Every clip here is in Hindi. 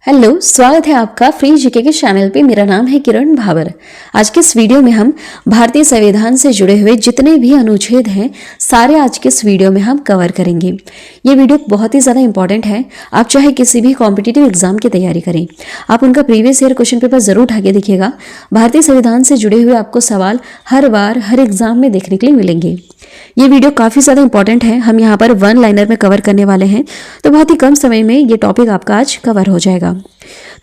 हेलो, स्वागत है आपका फ्री जीके के चैनल पे। मेरा नाम है किरण भावर। आज के इस वीडियो में हम भारतीय संविधान से जुड़े हुए जितने भी अनुच्छेद हैं सारे आज के इस वीडियो में हम कवर करेंगे। ये वीडियो बहुत ही ज़्यादा इंपॉर्टेंट है। आप चाहे किसी भी कॉम्पिटिटिव एग्जाम की तैयारी करें, आप उनका प्रीवियस ईयर क्वेश्चन पेपर जरूर उठा के देखिएगा। भारतीय संविधान से जुड़े हुए आपको सवाल हर बार हर एग्जाम में देखने के लिए मिलेंगे। ये वीडियो काफ़ी ज़्यादा इंपॉर्टेंट है। हम यहाँ पर वन लाइनर में कवर करने वाले हैं, तो बहुत ही कम समय में ये टॉपिक आपका आज कवर हो जाएगा।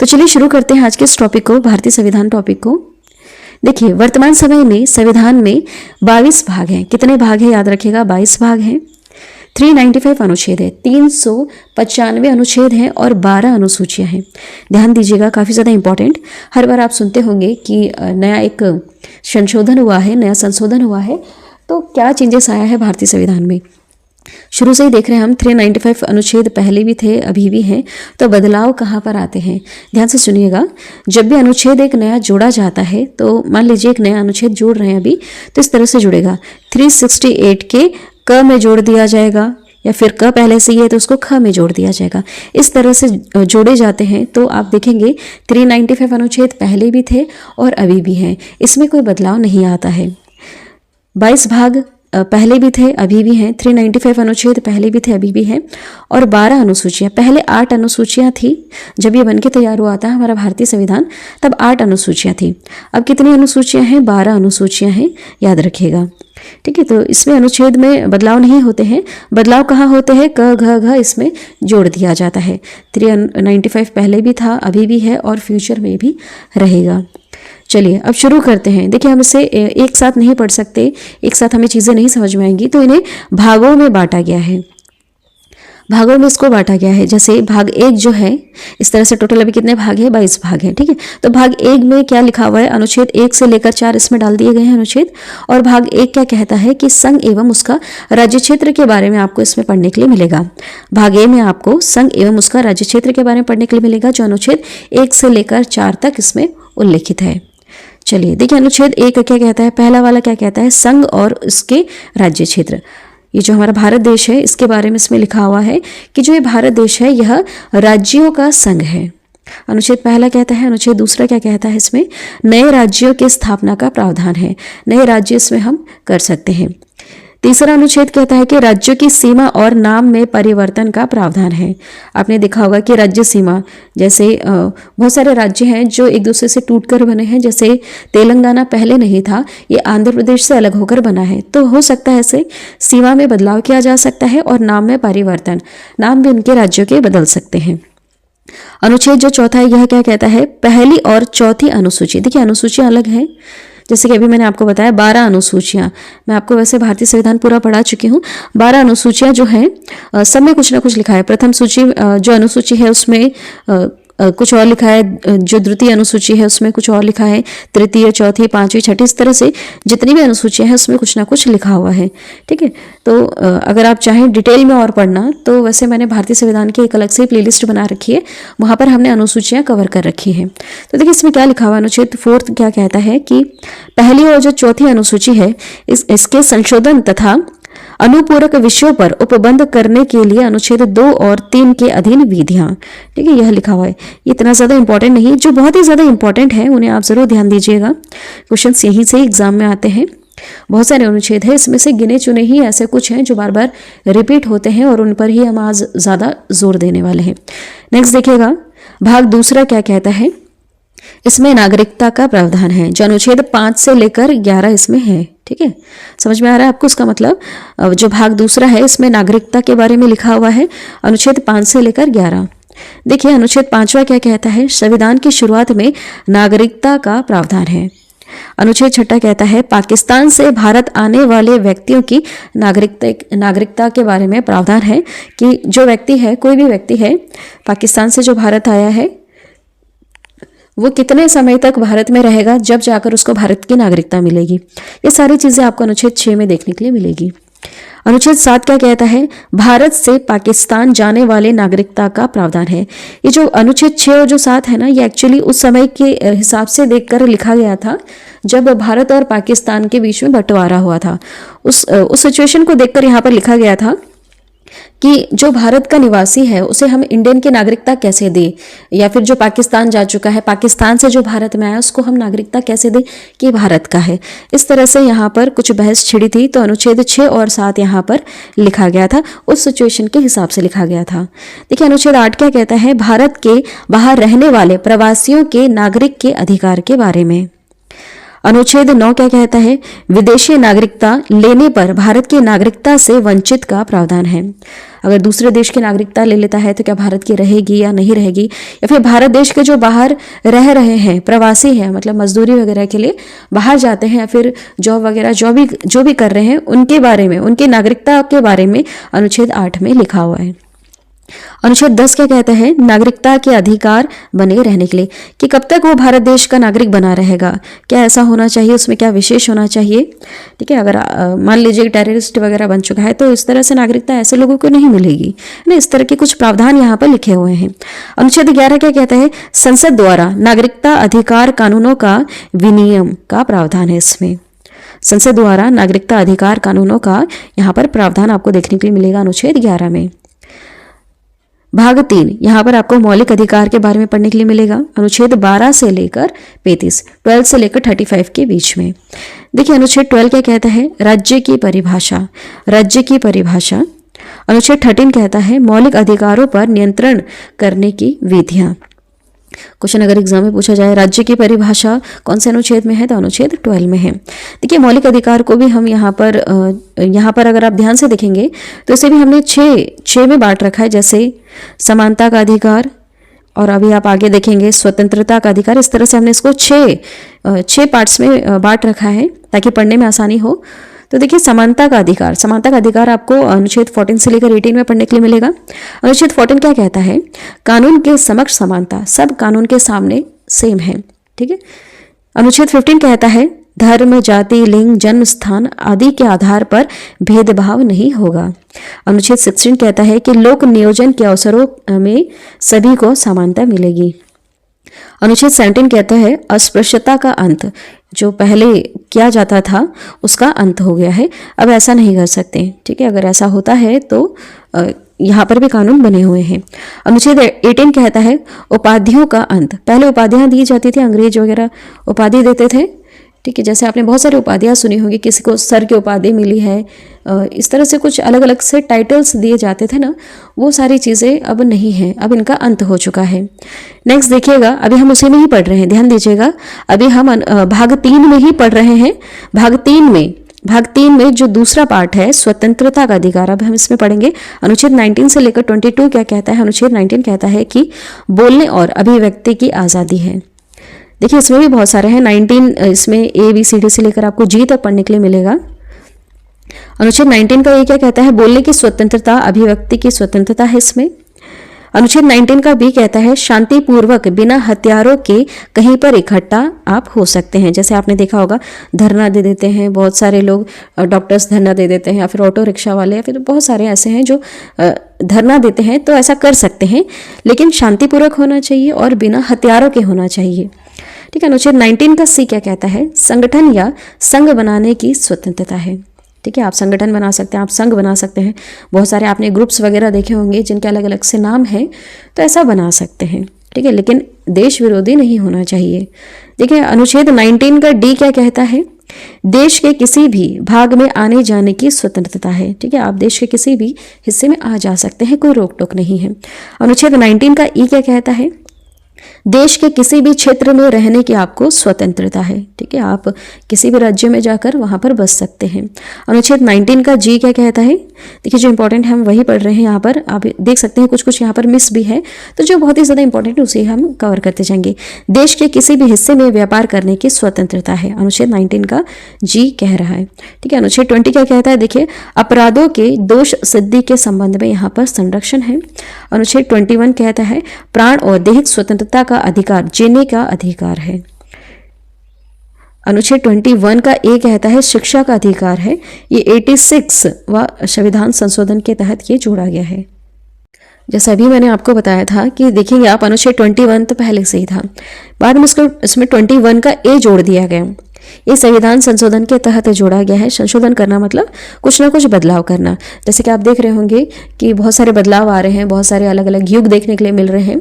तो चलिए शुरू करते हैं आज के इस टॉपिक को, भारतीय संविधान टॉपिक को। देखिए, वर्तमान समय में संविधान में 22 भाग हैं। कितने भाग हैं याद रखिएगा, 22 भाग हैं। 395 अनुच्छेद है, 395 अनुच्छेद हैं और 12 अनुसूचियां हैं। ध्यान दीजिएगा, काफ़ी ज़्यादा इंपॉर्टेंट। हर बार आप सुनते होंगे कि नया एक संशोधन हुआ है, नया संशोधन हुआ है, तो क्या चेंजेस आया है भारतीय संविधान में। शुरू से ही देख रहे हैं हम, 395 अनुच्छेद पहले भी थे, अभी भी हैं, तो बदलाव कहाँ पर आते हैं, ध्यान से सुनिएगा। जब भी अनुच्छेद एक नया जोड़ा जाता है, तो मान लीजिए एक नया अनुच्छेद जोड़ रहे हैं अभी, तो इस तरह से जुड़ेगा। 368 के क में जोड़ दिया जाएगा, या फिर क पहले से ही है तो उसको ख में जोड़ दिया जाएगा। इस तरह से जोड़े जाते हैं। तो आप देखेंगे 395 अनुच्छेद पहले भी थे और अभी भी हैं, इसमें कोई बदलाव नहीं आता है। 22 भाग पहले भी थे, अभी भी हैं। 395 अनुच्छेद पहले भी थे, अभी भी हैं। और 12 अनुसूचियाँ, पहले 8 अनुसूचियाँ थी। जब ये बनके तैयार हुआ था हमारा भारतीय संविधान, तब 8 अनुसूचियाँ थी। अब कितनी अनुसूचियाँ हैं? 12 अनुसूचियाँ हैं, याद रखिएगा। ठीक है, तो इसमें अनुच्छेद में बदलाव नहीं होते हैं। बदलाव कहाँ होते हैं? क घ घ इसमें जोड़ दिया जाता है। 395 पहले भी था, अभी भी है और फ्यूचर में भी रहेगा। चलिए अब शुरू करते हैं। देखिए, हम इसे एक साथ नहीं पढ़ सकते, एक साथ हमें चीज़ें नहीं समझ में आएंगी, तो इन्हें भागों में बांटा गया है। भागों में इसको बांटा गया है। जैसे भाग 1 जो है, इस तरह से टोटल अभी कितने भाग हैं? 22 भाग हैं। ठीक है, तो भाग 1 में क्या लिखा हुआ है? अनुच्छेद 1 से लेकर 4 इसमें डाल दिए गए हैं अनुच्छेद। और भाग 1 क्या कहता है कि संघ एवं उसका राज्य क्षेत्र के बारे में आपको इसमें पढ़ने के लिए मिलेगा। भाग ए में आपको संघ एवं उसका राज्य क्षेत्र के बारे में पढ़ने के लिए मिलेगा, जो अनुच्छेद 1 से लेकर 4 तक इसमें उल्लिखित है। चलिए देखिए, अनुच्छेद 1 क्या कहता है? पहला वाला क्या कहता है? संघ और उसके राज्य क्षेत्र। ये जो हमारा भारत देश है, इसके बारे में इसमें लिखा हुआ है कि जो ये भारत देश है, यह राज्यों का संघ है। अनुच्छेद पहला कहता है। अनुच्छेद दूसरा क्या कहता है? इसमें नए राज्यों की स्थापना का प्रावधान है। नए राज्य इसमें हम कर सकते हैं। तीसरा अनुच्छेद कहता है कि राज्यों की सीमा और नाम में परिवर्तन का प्रावधान है। आपने देखा होगा कि राज्य सीमा, जैसे बहुत सारे राज्य हैं जो एक दूसरे से टूटकर बने हैं। जैसे तेलंगाना पहले नहीं था, ये आंध्र प्रदेश से अलग होकर बना है। तो हो सकता है ऐसे सीमा में बदलाव किया जा सकता है और नाम में परिवर्तन, नाम भी उनके राज्यों के बदल सकते हैं। अनुच्छेद जो चौथा है, यह क्या कहता है? पहली और चौथी अनुसूची। देखिए, अनुसूचियां अलग हैं। जैसे कि अभी मैंने आपको बताया 12 अनुसूचियां, मैं आपको वैसे भारतीय संविधान पूरा पढ़ा चुकी हूँ। 12 अनुसूचियां जो हैं, सब में कुछ ना कुछ लिखा है। प्रथम सूची जो अनुसूची है उसमें कुछ और लिखा है, जो द्वितीय अनुसूची है उसमें कुछ और लिखा है, तृतीय, चौथी, पांचवी, छठी, इस तरह से जितनी भी अनुसूचियां हैं उसमें कुछ ना कुछ लिखा हुआ है। ठीक है, तो अगर आप चाहें डिटेल में और पढ़ना, तो वैसे मैंने भारतीय संविधान की एक अलग से प्लेलिस्ट बना रखी है, वहाँ पर हमने अनुसूचियाँ कवर कर रखी हैं। तो देखिए, इसमें क्या लिखा हुआ है? अनुच्छेद 4 क्या कहता है कि पहली और जो चौथी अनुसूची है, इसके संशोधन तथा अनुपूरक विषयों पर उपबंध करने के लिए अनुच्छेद 2 और 3 के अधीन विधियां। ठीक है, यह लिखा हुआ है। ये इतना ज़्यादा इंपॉर्टेंट नहीं है। जो बहुत ही ज़्यादा इंपॉर्टेंट है उन्हें आप ज़रूर ध्यान दीजिएगा। क्वेश्चंस यहीं से एग्जाम में आते हैं। बहुत सारे अनुच्छेद हैं, इसमें से गिने चुने ही ऐसे कुछ हैं जो बार बार रिपीट होते हैं और उन पर ही हम आज ज़्यादा जोर देने वाले हैं। नेक्स्ट देखिएगा, भाग दूसरा क्या कहता है? इसमें नागरिकता का प्रावधान है, जो अनुच्छेद 5 से लेकर 11 इसमें है। ठीक है, समझ में आ रहा है आपको इसका मतलब? जो भाग दूसरा है, इसमें नागरिकता के बारे में लिखा हुआ है, अनुच्छेद 5 से लेकर 11। देखिए, अनुच्छेद 5वां क्या कहता है? संविधान की शुरुआत में नागरिकता का प्रावधान है। अनुच्छेद 6 कहता है पाकिस्तान से भारत आने वाले व्यक्तियों की नागरिकता के बारे में प्रावधान है कि जो व्यक्ति है, कोई भी व्यक्ति है पाकिस्तान से जो भारत आया है, वो कितने समय तक भारत में रहेगा, जब जाकर उसको भारत की नागरिकता मिलेगी। ये सारी चीजें आपको अनुच्छेद 6 में देखने के लिए मिलेगी। अनुच्छेद 7 क्या कहता है? भारत से पाकिस्तान जाने वाले नागरिकता का प्रावधान है। ये जो अनुच्छेद 6 और जो 7 है ना, ये एक्चुअली उस समय के हिसाब से देखकर लिखा गया था जब भारत और पाकिस्तान के बीच में बंटवारा हुआ था। उस सिचुएशन को देखकर यहाँ पर लिखा गया था कि जो भारत का निवासी है उसे हम इंडियन की नागरिकता कैसे दें, या फिर जो पाकिस्तान जा चुका है, पाकिस्तान से जो भारत में आया उसको हम नागरिकता कैसे दें कि भारत का है। इस तरह से यहाँ पर कुछ बहस छिड़ी थी, तो अनुच्छेद 6 और 7 यहाँ पर लिखा गया था, उस सिचुएशन के हिसाब से लिखा गया था। देखिए अनुच्छेद 8 क्या कहता है, भारत के बाहर रहने वाले प्रवासियों के नागरिक के अधिकार के बारे में। अनुच्छेद 9 क्या कहता है, विदेशी नागरिकता लेने पर भारत की नागरिकता से वंचित का प्रावधान है। अगर दूसरे देश की नागरिकता ले लेता है तो क्या भारत की रहेगी या नहीं रहेगी, या फिर भारत देश के जो बाहर रह रहे हैं, प्रवासी हैं, मतलब मजदूरी वगैरह के लिए बाहर जाते हैं या फिर जॉब वगैरह जो भी कर रहे हैं, उनके बारे में, उनकी नागरिकता के बारे में अनुच्छेद 8 में लिखा हुआ है। अनुच्छेद 10 क्या कहता है, नागरिकता के अधिकार बने रहने के लिए, कि कब तक वो भारत देश का नागरिक बना रहेगा, क्या ऐसा होना चाहिए, उसमें क्या विशेष होना चाहिए। ठीक है, अगर मान लीजिए टेररिस्ट वगैरह बन चुका है तो इस तरह से नागरिकता ऐसे लोगों को नहीं मिलेगी ना, इस तरह के कुछ प्रावधान यहाँ पर लिखे हुए हैं। अनुच्छेद 11 क्या कहता है, संसद द्वारा नागरिकता अधिकार कानूनों का विनियम का प्रावधान है। इसमें संसद द्वारा नागरिकता अधिकार कानूनों का यहाँ पर प्रावधान आपको देखने के लिए मिलेगा अनुच्छेद 11 में। भाग 3 यहाँ पर आपको मौलिक अधिकार के बारे में पढ़ने के लिए मिलेगा, अनुच्छेद 12 से लेकर 35, 12 से लेकर 35 के बीच में। देखिए अनुच्छेद 12 क्या कहता है, राज्य की परिभाषा, राज्य की परिभाषा। अनुच्छेद 13 कहता है मौलिक अधिकारों पर नियंत्रण करने की विधियां। क्वेश्चन अगर एग्जाम में पूछा जाए राज्य की परिभाषा कौन से अनुच्छेद में है, तो अनुच्छेद 12 में है। देखिए मौलिक अधिकार को भी हम यहाँ पर अगर आप ध्यान से देखेंगे तो इसे भी हमने छः में बांट रखा है, जैसे समानता का अधिकार, और अभी आप आगे देखेंगे स्वतंत्रता का अधिकार। इस तरह से हमने इसको छः पार्ट्स में बांट रखा है ताकि पढ़ने में आसानी हो। तो देखिए समानता का अधिकार आपको अनुच्छेद 14 से लेकर 18 में पढ़ने के लिए मिलेगा। अनुच्छेद 14 क्या कहता है, कानून के समक्ष समानता, सब कानून के सामने सेम है। ठीक है। अनुच्छेद 15 कहता है धर्म, जाति, लिंग, जन्म स्थान आदि के आधार पर भेदभाव नहीं होगा। अनुच्छेद 16 कहता है कि लोक नियोजन के अवसरों में सभी को समानता मिलेगी। अनुच्छेद 17 कहता है अस्पृश्यता का अंत, जो पहले किया जाता था उसका अंत हो गया है, अब ऐसा नहीं कर सकते। ठीक है, अगर ऐसा होता है तो यहाँ पर भी कानून बने हुए हैं। अनुच्छेद 18 कहता है उपाधियों का अंत, पहले उपाधियां दी जाती थी, अंग्रेज वगैरह उपाधि देते थे। ठीक है, जैसे आपने बहुत सारी उपाधियां सुनी होगी, किसी को सर की उपाधि मिली है, इस तरह से कुछ अलग अलग से टाइटल्स दिए जाते थे ना, वो सारी चीज़ें अब नहीं हैं, अब इनका अंत हो चुका है। नेक्स्ट देखिएगा, अभी हम उसी में ही पढ़ रहे हैं, ध्यान दीजिएगा, अभी हम भाग 3 में ही पढ़ रहे हैं। भाग तीन में जो दूसरा पार्ट है स्वतंत्रता का अधिकार, अब हम इसमें पढ़ेंगे। अनुच्छेद 19 से लेकर 22 क्या कहता है। अनुच्छेद 19 कहता है कि बोलने और अभिव्यक्ति की आज़ादी है। देखिए इसमें भी बहुत सारे हैं, 19 इसमें ABCD से लेकर आपको G तक पढ़ने के लिए मिलेगा। अनुच्छेद 19 का ये क्या कहता है, बोलने की स्वतंत्रता, अभिव्यक्ति की स्वतंत्रता है इसमें। अनुच्छेद 19 का B कहता है शांतिपूर्वक बिना हथियारों के कहीं पर इकट्ठा आप हो सकते हैं। जैसे आपने देखा होगा धरना दे देते हैं बहुत सारे लोग, डॉक्टर्स धरना दे देते हैं, या फिर ऑटो रिक्शा वाले, या फिर बहुत सारे ऐसे हैं जो धरना देते हैं, तो ऐसा कर सकते हैं, लेकिन शांतिपूर्वक होना चाहिए और बिना हथियारों के होना चाहिए। ठीक है। अनुच्छेद 19 का C क्या कहता है, संगठन या संघ बनाने की स्वतंत्रता है। ठीक है, आप संगठन बना सकते हैं, आप संघ बना सकते हैं, बहुत सारे आपने ग्रुप्स वगैरह देखे होंगे जिनके अलग अलग से नाम हैं, तो ऐसा बना सकते हैं। ठीक है, लेकिन देश विरोधी नहीं होना चाहिए। देखिए अनुच्छेद 19 का D क्या कहता है, देश के किसी भी भाग में आने जाने की स्वतंत्रता है। ठीक है, आप देश के किसी भी हिस्से में आ जा सकते हैं, कोई रोक टोक नहीं है। अनुच्छेद 19 का E क्या कहता है, देश के किसी भी क्षेत्र में रहने की आपको स्वतंत्रता है। ठीक है, आप किसी भी राज्य में जाकर वहां पर बस सकते हैं। अनुच्छेद 19 का G क्या कहता है, देखिए जो इंपॉर्टेंट है हम वही पढ़ रहे हैं, यहाँ पर आप देख सकते हैं कुछ कुछ यहाँ पर मिस भी है, तो जो बहुत ही ज़्यादा इंपॉर्टेंट है उसे हम कवर करते जाएंगे। देश के किसी भी हिस्से में व्यापार करने की स्वतंत्रता है, अनुच्छेद 19 का G कह रहा है। ठीक है, अनुच्छेद 20 क्या कहता है, देखिए अपराधों के दोष सिद्धि के संबंध में यहाँ पर संरक्षण है। अनुच्छेद 21 कहता है प्राण और दैहिक स्वतंत्रता का अधिकार जीने का अधिकार है। अनुच्छेद 21 का A कहता है शिक्षा का अधिकार है, ये 86वां संविधान संशोधन के तहत ये जोड़ा गया है। जैसा अभी मैंने आपको बताया था कि देखिए आप अनुच्छेद 21 तो पहले से ही था, बाद में इसमें 21 का A जोड़ दिया गया। ये संविधान संशोधन के तहत जोड़ा गया है। संशोधन करना मतलब कुछ ना कुछ बदलाव करना। जैसे कि आप देख रहे होंगे कि बहुत सारे बदलाव आ रहे हैं, बहुत सारे अलग अलग युग देखने के लिए मिल रहे हैं,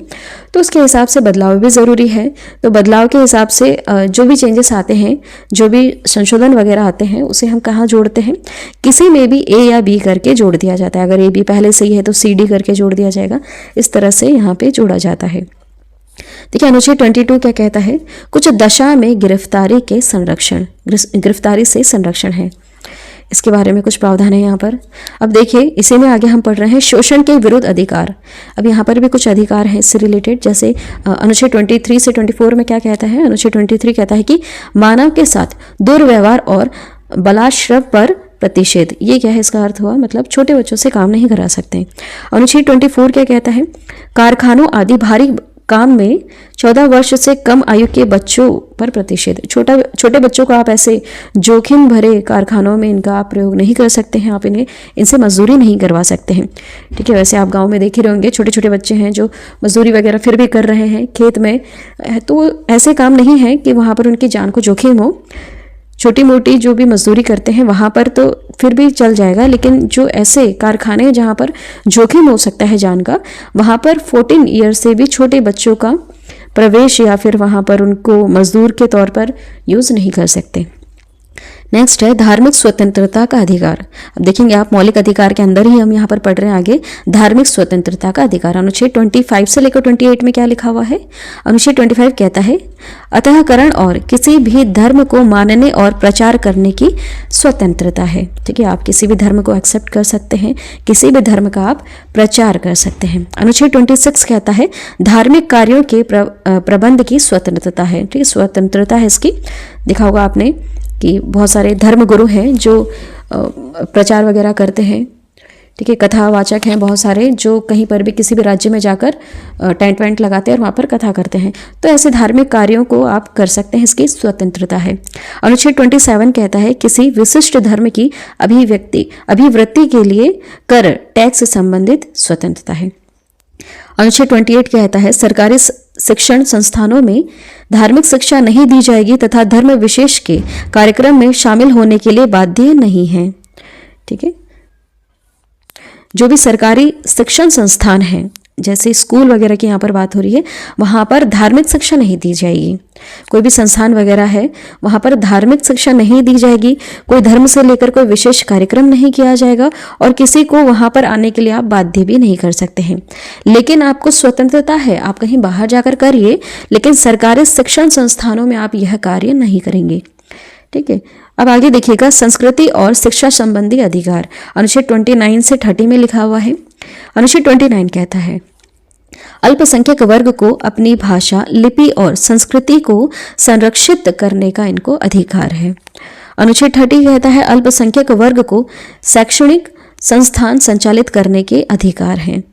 तो उसके हिसाब से बदलाव भी ज़रूरी है। तो बदलाव के हिसाब से जो भी चेंजेस आते हैं, जो भी संशोधन वगैरह आते हैं, उसे हम कहाँ जोड़ते हैं, किसी में भी ए या बी करके जोड़ दिया जाता है। अगर ए बी पहले से ही है तो सी डी करके जोड़ दिया जाएगा। इस तरह से यहाँ पे जोड़ा जाता है। देखिए अनुच्छेद 22 क्या कहता है, कुछ दशा में गिरफ्तारी के संरक्षण, गिरफ्तारी से संरक्षण है, इसके बारे में कुछ प्रावधान है यहाँ पर। अब देखिए इसी में आगे हम पढ़ रहे हैं शोषण के विरुद्ध अधिकार। अब यहाँ पर भी कुछ अधिकार हैं इससे रिलेटेड। जैसे अनुच्छेद 23 से 24 में क्या कहता है, अनुच्छेद 23 कहता है कि मानव के साथ दुर्व्यवहार और बलात्कार पर प्रतिषेध। ये क्या है, इसका अर्थ हुआ मतलब छोटे बच्चों से काम नहीं करा सकते। अनुच्छेद 24 क्या कहता है, कारखानों आदि भारी काम में 14 वर्ष से कम आयु के बच्चों पर प्रतिषेध। छोटे बच्चों को आप ऐसे जोखिम भरे कारखानों में इनका आप प्रयोग नहीं कर सकते हैं, आप इनसे मजदूरी नहीं करवा सकते हैं। ठीक है, वैसे आप गांव में देख ही रहे होंगे छोटे छोटे बच्चे हैं जो मजदूरी वगैरह फिर भी कर रहे हैं खेत में, तो ऐसे काम नहीं है कि वहाँ पर उनकी जान को जोखिम हो। छोटी मोटी जो भी मजदूरी करते हैं वहाँ पर तो फिर भी चल जाएगा, लेकिन जो ऐसे कारखाने जहाँ पर जोखिम हो सकता है जान का, वहाँ पर 14 ईयर से भी छोटे बच्चों का प्रवेश या फिर वहाँ पर उनको मजदूर के तौर पर यूज़ नहीं कर सकते। नेक्स्ट है धार्मिक स्वतंत्रता का अधिकार। अब देखेंगे आप मौलिक अधिकार के अंदर ही हम यहाँ पर पढ़ रहे हैं आगे, धार्मिक स्वतंत्रता का अधिकार। अनुच्छेद 25 से लेकर 28 में क्या लिखा हुआ है, अनुच्छेद 25 कहता है अतःकरण और किसी भी धर्म को मानने और प्रचार करने की स्वतंत्रता है। ठीक है, आप किसी भी धर्म को एक्सेप्ट कर सकते हैं, किसी भी धर्म का आप प्रचार कर सकते हैं। अनुच्छेद 26 कहता है धार्मिक कार्यों के प्रबंध की स्वतंत्रता है। ठीक है, स्वतंत्रता है इसकी। देखा होगा आपने कि बहुत सारे धर्म गुरु हैं जो प्रचार वगैरह करते हैं। ठीक है, कथावाचक हैं बहुत सारे जो कहीं पर भी किसी भी राज्य में जाकर टेंट वेंट लगाते हैं और वहाँ पर कथा करते हैं। तो ऐसे धार्मिक कार्यों को आप कर सकते हैं, इसकी स्वतंत्रता है। अनुच्छेद 27 कहता है किसी विशिष्ट धर्म की अभिवृत्ति के लिए कर टैक्स से संबंधित स्वतंत्रता है। अनुच्छेद 28 कहता है सरकारी शिक्षण संस्थानों में धार्मिक शिक्षा नहीं दी जाएगी तथा धर्म विशेष के कार्यक्रम में शामिल होने के लिए बाध्य नहीं है। ठीक है, जो भी सरकारी शिक्षण संस्थान हैं, जैसे स्कूल वगैरह की यहाँ पर बात हो रही है, वहाँ पर धार्मिक शिक्षा नहीं दी जाएगी। कोई भी संस्थान वगैरह है वहाँ पर धार्मिक शिक्षा नहीं दी जाएगी, कोई धर्म से लेकर कोई विशेष कार्यक्रम नहीं किया जाएगा और किसी को वहाँ पर आने के लिए आप बाध्य भी नहीं कर सकते हैं। लेकिन आपको स्वतंत्रता है, आप कहीं बाहर जाकर करिए, लेकिन सरकारी शिक्षण संस्थानों में आप यह कार्य नहीं करेंगे। ठीक है, अब आगे देखिएगा संस्कृति और शिक्षा संबंधी अधिकार। अनुच्छेद 29 से 30 में लिखा हुआ है। अनुच्छेद 29 कहता है अल्पसंख्यक वर्ग को अपनी भाषा, लिपि और संस्कृति को संरक्षित करने का इनको अधिकार है। अनुच्छेद 30 कहता है अल्पसंख्यक वर्ग को शैक्षणिक संस्थान संचालित करने के अधिकार हैं।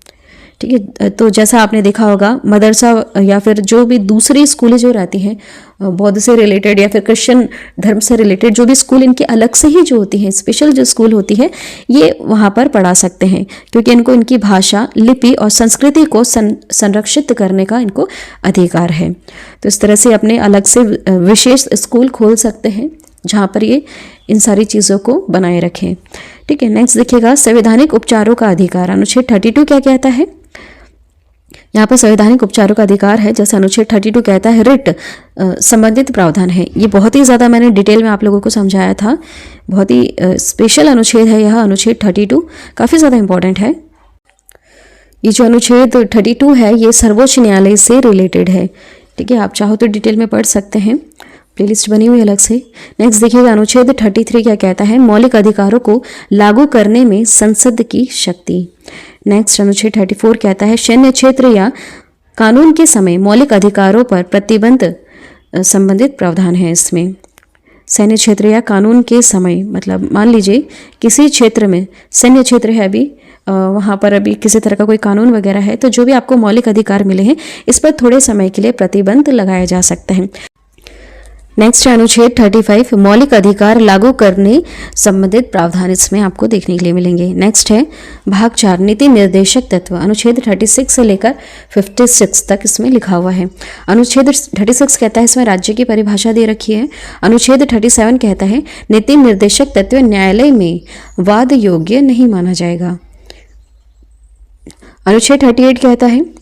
ठीक है, तो जैसा आपने देखा होगा मदरसा या फिर जो भी दूसरी स्कूलें जो रहती हैं बौद्ध से रिलेटेड या फिर क्रिश्चियन धर्म से रिलेटेड, जो भी स्कूल इनकी अलग से ही जो होती हैं, स्पेशल जो स्कूल होती है, ये वहाँ पर पढ़ा सकते हैं क्योंकि इनको इनकी भाषा, लिपि और संस्कृति को संरक्षित करने का इनको अधिकार है। तो इस तरह से अपने अलग से विशेष स्कूल खोल सकते हैं जहाँ पर ये इन सारी चीज़ों को बनाए रखें। ठीक है, नेक्स्ट देखिएगा संवैधानिक उपचारों का अधिकार। अनुच्छेद 32 क्या कहता है, यहाँ पर संवैधानिक उपचारों का अधिकार है। जैसे अनुच्छेद 32 कहता है रिट संबंधित प्रावधान है। ये बहुत ही ज़्यादा मैंने डिटेल में आप लोगों को समझाया था, बहुत ही स्पेशल अनुच्छेद है यह अनुच्छेद 32, काफ़ी ज़्यादा इंपॉर्टेंट है। ये जो अनुच्छेद 32 है ये सर्वोच्च न्यायालय से रिलेटेड है। ठीक है, आप चाहो तो डिटेल में पढ़ सकते हैं, प्लेलिस्ट बनी हुई अलग से। नेक्स्ट देखिएगा अनुच्छेद 33 क्या कहता है मौलिक अधिकारों को लागू करने में संसद की शक्ति। नेक्स्ट अनुच्छेद 34 कहता है सैन्य क्षेत्र या कानून के समय मौलिक अधिकारों पर प्रतिबंध संबंधित प्रावधान है। इसमें सैन्य क्षेत्र या कानून के समय मतलब मान लीजिए किसी क्षेत्र में सैन्य क्षेत्र है, अभी वहाँ पर अभी किसी तरह का कोई कानून वगैरह है, तो जो भी आपको मौलिक अधिकार मिले हैं इस पर थोड़े समय के लिए प्रतिबंध लगाया जा सकता है। नेक्स्ट है अनुच्छेद 35 मौलिक अधिकार लागू करने संबंधित प्रावधान इसमें आपको देखने के लिए मिलेंगे। नेक्स्ट है भाग 4 नीति निर्देशक तत्व, अनुच्छेद 36 से लेकर 56 तक इसमें लिखा हुआ है। अनुच्छेद 36 कहता है इसमें राज्य की परिभाषा दे रखी है। अनुच्छेद 37 कहता है नीति निर्देशक तत्व न्यायालय में वाद योग्य नहीं माना जाएगा। अनुच्छेद 38 कहता है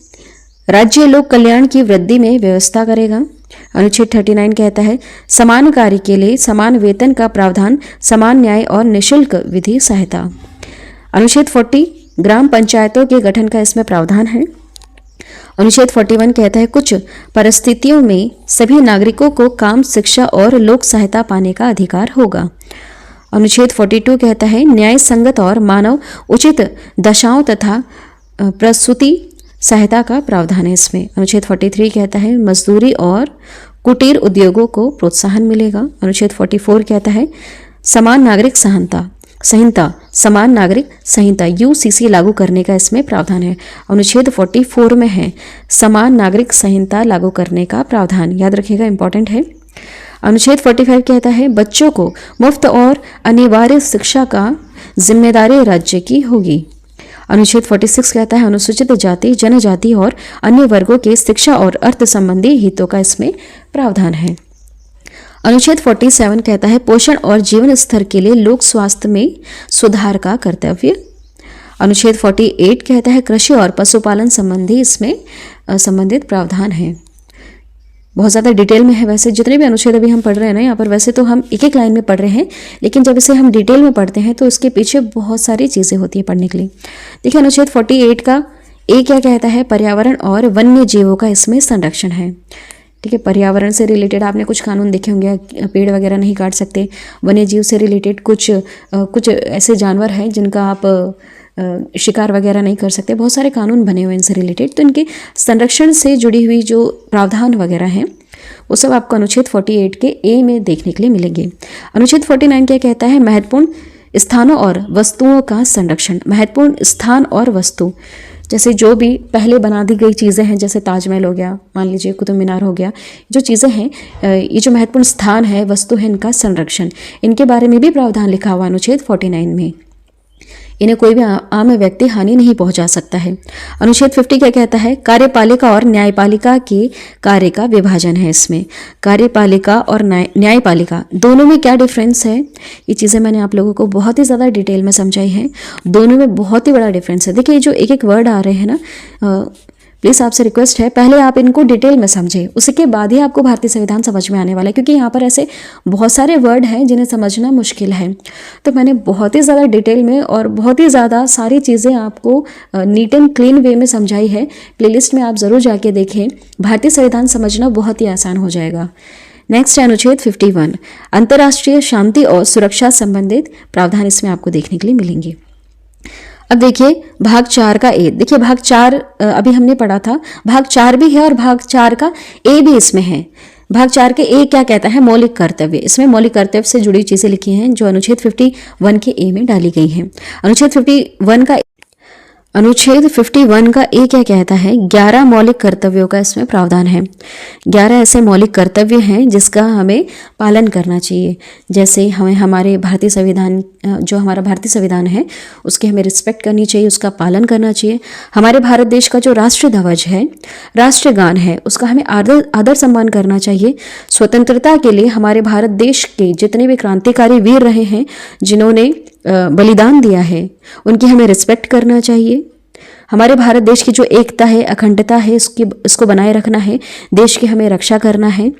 राज्य लोक कल्याण की वृद्धि में व्यवस्था करेगा। अनुच्छेद 39 कहता है समान कार्य के लिए समान वेतन का प्रावधान, समान न्याय और निशुल्क विधि सहायता। अनुच्छेद 40 ग्राम पंचायतों के गठन का इसमें प्रावधान है। अनुच्छेद 41 कहता है कुछ परिस्थितियों में सभी नागरिकों को काम, शिक्षा और लोक सहायता पाने का अधिकार होगा। अनुच्छेद 42 कहता है न्याय संगत और मानव उचित दशाओं तथा प्रसूति सहायता का प्रावधान है इसमें। अनुच्छेद 43 कहता है मजदूरी और कुटीर उद्योगों को प्रोत्साहन मिलेगा। अनुच्छेद 44 कहता है समान नागरिक संहिता समान नागरिक संहिता यूसीसी लागू करने का इसमें प्रावधान है। अनुच्छेद 44 में है समान नागरिक संहिता लागू करने का प्रावधान, याद रखिएगा, इंपॉर्टेंट है। अनुच्छेद 45 कहता है बच्चों को मुफ्त और अनिवार्य शिक्षा का जिम्मेदारी राज्य की होगी। अनुच्छेद 46 कहता है अनुसूचित जाति, जनजाति और अन्य वर्गों के शिक्षा और अर्थ संबंधी हितों का इसमें प्रावधान है। अनुच्छेद 47 कहता है पोषण और जीवन स्तर के लिए लोक स्वास्थ्य में सुधार का कर्तव्य। अनुच्छेद 48 कहता है कृषि और पशुपालन संबंधी इसमें संबंधित प्रावधान है। बहुत ज़्यादा डिटेल में है, वैसे जितने भी अनुच्छेद अभी हम पढ़ रहे हैं ना यहाँ पर, वैसे तो हम एक एक लाइन में पढ़ रहे हैं, लेकिन जब इसे हम डिटेल में पढ़ते हैं तो इसके पीछे बहुत सारी चीज़ें होती हैं पढ़ने के लिए। देखिए अनुच्छेद 48 का ए क्या कहता है पर्यावरण और वन्य जीवों का इसमें संरक्षण है। ठीक है, पर्यावरण से रिलेटेड आपने कुछ कानून देखे होंगे, पेड़ वगैरह नहीं काट सकते। वन्य जीव से रिलेटेड कुछ ऐसे जानवर हैं जिनका आप शिकार वगैरह नहीं कर सकते, बहुत सारे कानून बने हुए हैं इनसे रिलेटेड। तो इनके संरक्षण से जुड़ी हुई जो प्रावधान वगैरह हैं वो सब आपको अनुच्छेद 48 के ए में देखने के लिए मिलेंगे। अनुच्छेद 49 क्या कहता है महत्वपूर्ण स्थानों और वस्तुओं का संरक्षण। महत्वपूर्ण स्थान और वस्तु जैसे जो भी पहले बना दी गई चीज़ें हैं, जैसे ताजमहल हो गया, मान लीजिए कुतुब मीनार हो गया, जो चीज़ें हैं, ये जो महत्वपूर्ण स्थान है, वस्तु है, इनका संरक्षण, इनके बारे में भी प्रावधान लिखा हुआ अनुच्छेद 49 में। इन्हें कोई भी आम व्यक्ति हानि नहीं पहुंचा सकता है। अनुच्छेद 50 क्या कहता है कार्यपालिका और न्यायपालिका के कार्य का विभाजन है। इसमें कार्यपालिका और न्यायपालिका दोनों में क्या डिफरेंस है, ये चीज़ें मैंने आप लोगों को बहुत ही ज़्यादा डिटेल में समझाई है। दोनों में बहुत ही बड़ा डिफरेंस है। देखिए जो एक एक वर्ड आ रहे हैं ना, प्लीज़ आपसे रिक्वेस्ट है पहले आप इनको डिटेल में समझें, उसके बाद ही आपको भारतीय संविधान समझ में आने वाला है, क्योंकि यहाँ पर ऐसे बहुत सारे वर्ड हैं जिन्हें समझना मुश्किल है। तो मैंने बहुत ही ज़्यादा डिटेल में और बहुत ही ज़्यादा सारी चीज़ें आपको नीट एंड क्लीन वे में समझाई है। प्लेलिस्ट में आप ज़रूर जाके देखें, भारतीय संविधान समझना बहुत ही आसान हो जाएगा। नेक्स्ट है अनुच्छेद 51 अंतर्राष्ट्रीय शांति और सुरक्षा संबंधित प्रावधान इसमें आपको देखने के लिए मिलेंगे। अब देखिए भाग 4 का ए, देखिए भाग 4 अभी हमने पढ़ा था, भाग 4 भी है और भाग 4 का ए भी इसमें है। भाग 4 के ए क्या कहता है मौलिक कर्तव्य, इसमें मौलिक कर्तव्य से जुड़ी चीजें लिखी हैं जो अनुच्छेद 51 के ए में डाली गई हैं। अनुच्छेद 51 का ए क्या कहता है 11 मौलिक कर्तव्यों का इसमें प्रावधान है। 11 ऐसे मौलिक कर्तव्य हैं जिसका हमें पालन करना चाहिए। जैसे हमें हमारे भारतीय संविधान, जो हमारा भारतीय संविधान है उसकी हमें रिस्पेक्ट करनी चाहिए, उसका पालन करना चाहिए। हमारे भारत देश का जो राष्ट्रीय ध्वज है, राष्ट्रगान है, उसका हमें आदर सम्मान करना चाहिए। स्वतंत्रता के लिए हमारे भारत देश के जितने भी क्रांतिकारी वीर रहे हैं, जिन्होंने बलिदान दिया है, उनकी हमें रिस्पेक्ट करना चाहिए। हमारे भारत देश की जो एकता है, अखंडता है, इसको बनाए रखना है, देश की हमें रक्षा करना है।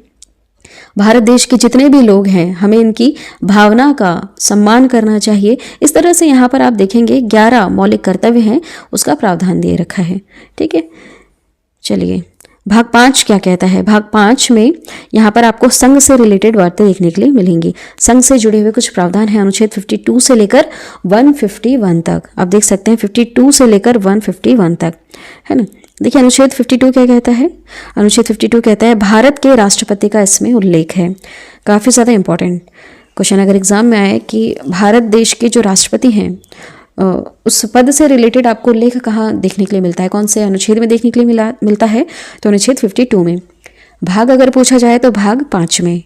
भारत देश के जितने भी लोग हैं, हमें इनकी भावना का सम्मान करना चाहिए। इस तरह से यहाँ पर आप देखेंगे 11 मौलिक कर्तव्य हैं, उसका प्रावधान दे रखा है। ठीक है, चलिए भाग 5 क्या कहता है। भाग 5 में यहाँ पर आपको संघ से रिलेटेड बातें देखने के लिए मिलेंगी। संघ से जुड़े हुए कुछ प्रावधान हैं अनुच्छेद 52 से लेकर 151 तक। आप देख सकते हैं 52 से लेकर 151 तक, है ना। देखिए अनुच्छेद 52 क्या कहता है। अनुच्छेद 52 कहता है भारत के राष्ट्रपति का इसमें उल्लेख है। काफ़ी ज़्यादा इंपॉर्टेंट क्वेश्चन अगर एग्जाम में आए कि भारत देश के जो राष्ट्रपति हैं उस पद से रिलेटेड आपको उल्लेख कहाँ देखने के लिए मिलता है, कौन से अनुच्छेद में देखने के लिए मिलता है, तो अनुच्छेद 52 में। भाग अगर पूछा जाए तो भाग 5 में।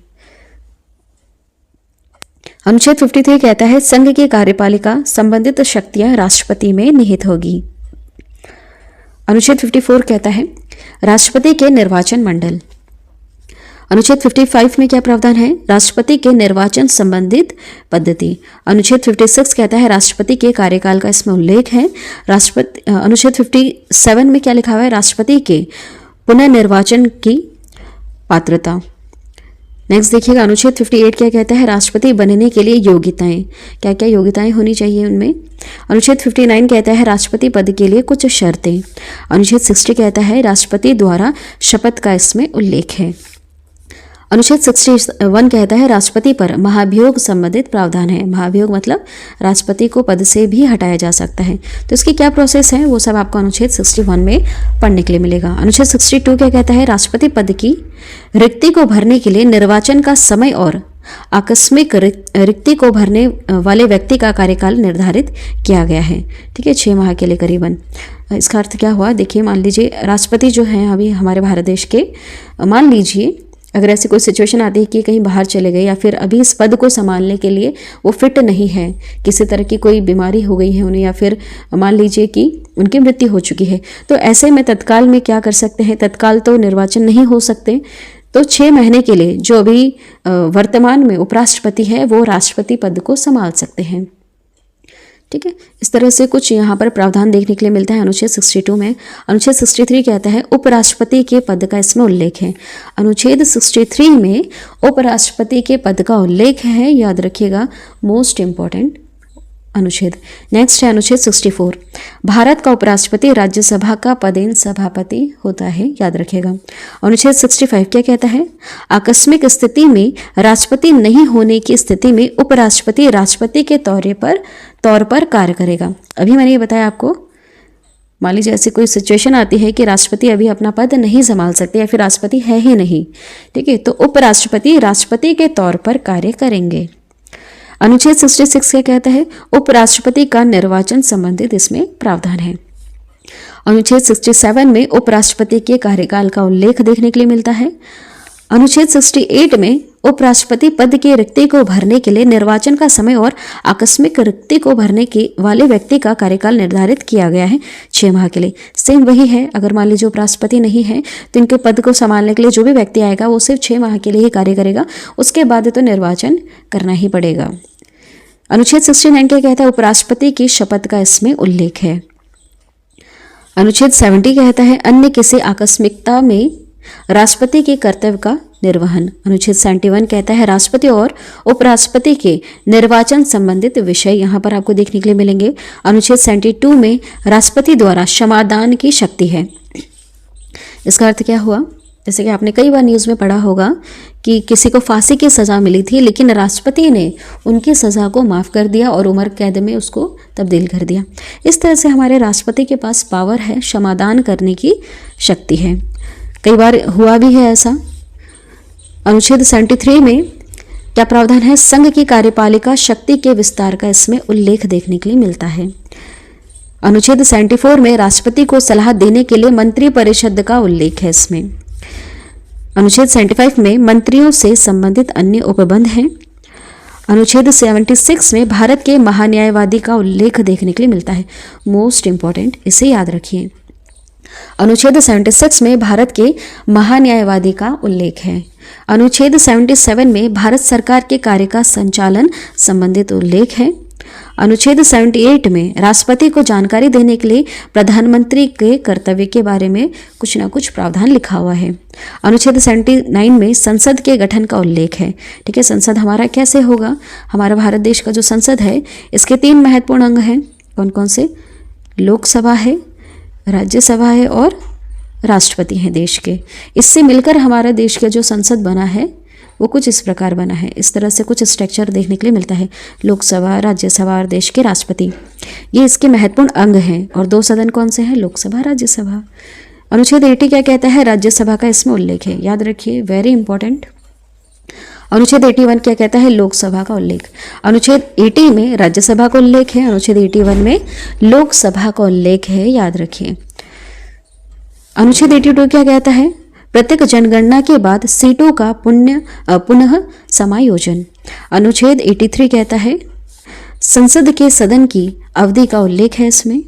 अनुच्छेद 53 कहता है संघ की कार्यपालिका संबंधित शक्तियां राष्ट्रपति में निहित होगी। अनुच्छेद 54 कहता है राष्ट्रपति के निर्वाचन मंडल। अनुच्छेद 55 में क्या प्रावधान है? राष्ट्रपति के निर्वाचन संबंधित पद्धति। अनुच्छेद 56 कहता है राष्ट्रपति के कार्यकाल का इसमें उल्लेख है। अनुच्छेद 57 में क्या लिखा हुआ है? राष्ट्रपति के पुनर्निर्वाचन की पात्रता। नेक्स्ट देखिएगा, अनुच्छेद 58 क्या कहता है? राष्ट्रपति बनने के लिए योग्यताएं। क्या क्या योग्यताएं होनी चाहिए उनमें? अनुच्छेद 59 कहता है राष्ट्रपति पद के लिए कुछ शर्तें। अनुच्छेद 60 कहता है राष्ट्रपति द्वारा शपथ का इसमें उल्लेख है। अनुच्छेद 61 कहता है राष्ट्रपति पर महाभियोग संबंधित प्रावधान है। महाभियोग मतलब राष्ट्रपति को पद से भी हटाया जा सकता है। तो इसकी क्या प्रोसेस है वो सब आपको अनुच्छेद 61 में पढ़ने के लिए मिलेगा। अनुच्छेद 62 क्या कहता है? राष्ट्रपति पद की रिक्ति को भरने के लिए निर्वाचन का समय और आकस्मिक रिक्ति को भरने वाले व्यक्ति का कार्यकाल निर्धारित किया गया है। ठीक है, 6 माह के लिए करीबन। इसका अर्थ क्या हुआ? देखिए, मान लीजिए राष्ट्रपति जो हैं अभी हमारे भारत देश के, मान लीजिए अगर ऐसी कोई सिचुएशन आती है कि कहीं बाहर चले गए या फिर अभी इस पद को संभालने के लिए वो फिट नहीं है, किसी तरह की कोई बीमारी हो गई है उन्हें, या फिर मान लीजिए कि उनकी मृत्यु हो चुकी है, तो ऐसे में तत्काल में क्या कर सकते हैं? तत्काल तो निर्वाचन नहीं हो सकते, तो 6 महीने के लिए जो अभी वर्तमान में उपराष्ट्रपति है वो राष्ट्रपति पद को संभाल सकते हैं। ठीक है, इस तरह से कुछ यहाँ पर प्रावधान देखने के लिए मिलता है अनुच्छेद 62 में। अनुच्छेद 63 कहता है उपराष्ट्रपति के पद का इसमें उल्लेख है। अनुच्छेद 63 में उपराष्ट्रपति के पद का उल्लेख है, याद रखिएगा, मोस्ट इंपॉर्टेंट अनुच्छेद। नेक्स्ट है अनुच्छेद 64, भारत का उपराष्ट्रपति राज्यसभा का पदेन सभापति होता है, याद रखिएगा। अनुच्छेद 65 क्या कहता है? आकस्मिक स्थिति में राष्ट्रपति नहीं होने की स्थिति में उपराष्ट्रपति राष्ट्रपति के तौर पर कार्य करेगा। अभी मैंने ये बताया आपको, मान लीजिए ऐसी कोई सिचुएशन आती है कि राष्ट्रपति अभी अपना पद नहीं संभाल सकते या फिर राष्ट्रपति है ही नहीं, ठीक है, तो उपराष्ट्रपति राष्ट्रपति के तौर पर कार्य करेंगे। अनुच्छेद 66 क्या कहता है? उपराष्ट्रपति का निर्वाचन संबंधित इसमें प्रावधान है। अनुच्छेद 67 में उपराष्ट्रपति के कार्यकाल का उल्लेख देखने के लिए मिलता है। अनुच्छेद 68 में उपराष्ट्रपति पद की रिक्ति को भरने के लिए निर्वाचन का समय और आकस्मिक रिक्ति को भरने के वाले व्यक्ति का कार्यकाल निर्धारित किया गया है 6 माह के लिए। सेम वही है, अगर मान लीजिए उपराष्ट्रपति नहीं है तो इनके पद को संभालने के लिए जो भी व्यक्ति आएगा वो सिर्फ 6 माह के लिए ही कार्य करेगा, उसके बाद तो निर्वाचन करना ही पड़ेगा। अनुच्छेद 69 क्या कहता है? उपराष्ट्रपति की शपथ का इसमें उल्लेख है। अनुच्छेद 70 कहता है अन्य किसी आकस्मिकता में राष्ट्रपति के कर्तव्य का निर्वहन। अनुच्छेद 71 कहता है राष्ट्रपति और उपराष्ट्रपति के निर्वाचन संबंधित विषय यहाँ पर आपको देखने के लिए मिलेंगे। अनुच्छेद 72 में राष्ट्रपति द्वारा क्षमादान की शक्ति है। इसका अर्थ क्या हुआ? जैसे कि आपने कई बार न्यूज़ में पढ़ा होगा कि किसी को फांसी की सज़ा मिली थी, लेकिन राष्ट्रपति ने उनकी सज़ा को माफ़ कर दिया और उम्र कैद में उसको तब्दील कर दिया। इस तरह से हमारे राष्ट्रपति के पास पावर है, क्षमादान करने की शक्ति है। कई बार हुआ भी है ऐसा। अनुच्छेद 73 में क्या प्रावधान है? संघ की कार्यपालिका शक्ति के विस्तार का इसमें उल्लेख देखने के लिए मिलता है। अनुच्छेद 74 में राष्ट्रपति को सलाह देने के लिए मंत्री परिषद का उल्लेख है इसमें। अनुच्छेद 75 में मंत्रियों से संबंधित अन्य उपबंध हैं। अनुच्छेद 76 में भारत के महान्यायवादी का उल्लेख देखने के लिए मिलता है। मोस्ट इंपॉर्टेंट, इसे याद रखिए। अनुच्छेद 76 में भारत के महान्यायवादी का उल्लेख है। अनुच्छेद 77 में भारत सरकार के कार्य का संचालन संबंधित उल्लेख है। अनुच्छेद 78 में राष्ट्रपति को जानकारी देने के लिए प्रधानमंत्री के कर्तव्य के बारे में कुछ ना कुछ प्रावधान लिखा हुआ है। अनुच्छेद 79 में संसद के गठन का उल्लेख है। ठीक है, संसद हमारा कैसे होगा? हमारा भारत देश का जो संसद है इसके 3 महत्वपूर्ण अंग हैं। कौन कौन से? लोकसभा है, राज्यसभा है और राष्ट्रपति हैं देश के। इससे मिलकर हमारा देश का जो संसद बना है वो कुछ इस प्रकार बना है। इस तरह से कुछ स्ट्रक्चर देखने के लिए मिलता है। लोकसभा, राज्यसभा और देश के राष्ट्रपति, ये इसके महत्वपूर्ण अंग हैं। और 2 सदन कौन से हैं? लोकसभा, राज्यसभा। अनुच्छेद 80 क्या कहता है? राज्यसभा का इसमें उल्लेख है, याद रखिए, वेरी इंपॉर्टेंट। अनुच्छेद 81 क्या कहता है? लोकसभा का उल्लेख। अनुच्छेद 80 में राज्यसभा का उल्लेख है, अनुच्छेद 81 में लोकसभा का उल्लेख है, याद रखिए। अनुच्छेद 82 क्या कहता है? प्रत्येक जनगणना के बाद सीटों का पुनः समायोजन। अनुच्छेद 83 कहता है संसद के सदन की अवधि का उल्लेख है इसमें।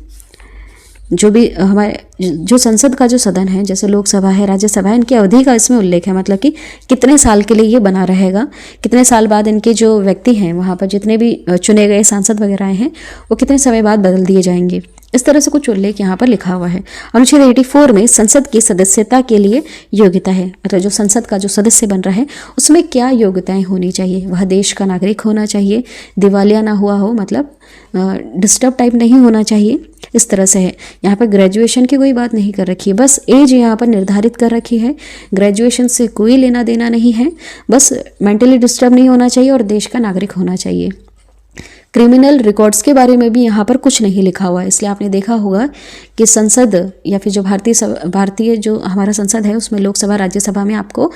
जो भी हमारे जो संसद का जो सदन है, जैसे लोकसभा है, राज्यसभा है, इनकी अवधि का इसमें उल्लेख है, मतलब कि कितने साल के लिए ये बना रहेगा, कितने साल बाद इनके जो व्यक्ति हैं वहाँ पर जितने भी चुने गए सांसद वगैरह हैं वो कितने समय बाद बदल दिए जाएंगे, इस तरह से कुछ उल्लेख यहाँ पर लिखा हुआ है। अनुच्छेद 84 में संसद की सदस्यता के लिए योग्यता है, मतलब जो संसद का जो सदस्य बन रहा है उसमें क्या योग्यताएं होनी चाहिए। वह देश का नागरिक होना चाहिए, दिवालिया ना हुआ हो, मतलब डिस्टर्ब टाइप नहीं होना चाहिए, इस तरह से है। यहाँ पर ग्रेजुएशन की कोई बात नहीं कर रखी है, बस एज यहाँ पर निर्धारित कर रखी है। ग्रेजुएशन से कोई लेना देना नहीं है, बस मेंटली डिस्टर्ब नहीं होना चाहिए और देश का नागरिक होना चाहिए। क्रिमिनल रिकॉर्ड्स के बारे में भी यहाँ पर कुछ नहीं लिखा हुआ है, इसलिए आपने देखा होगा कि संसद या फिर जो भारतीय जो हमारा संसद है उसमें लोकसभा राज्यसभा में आपको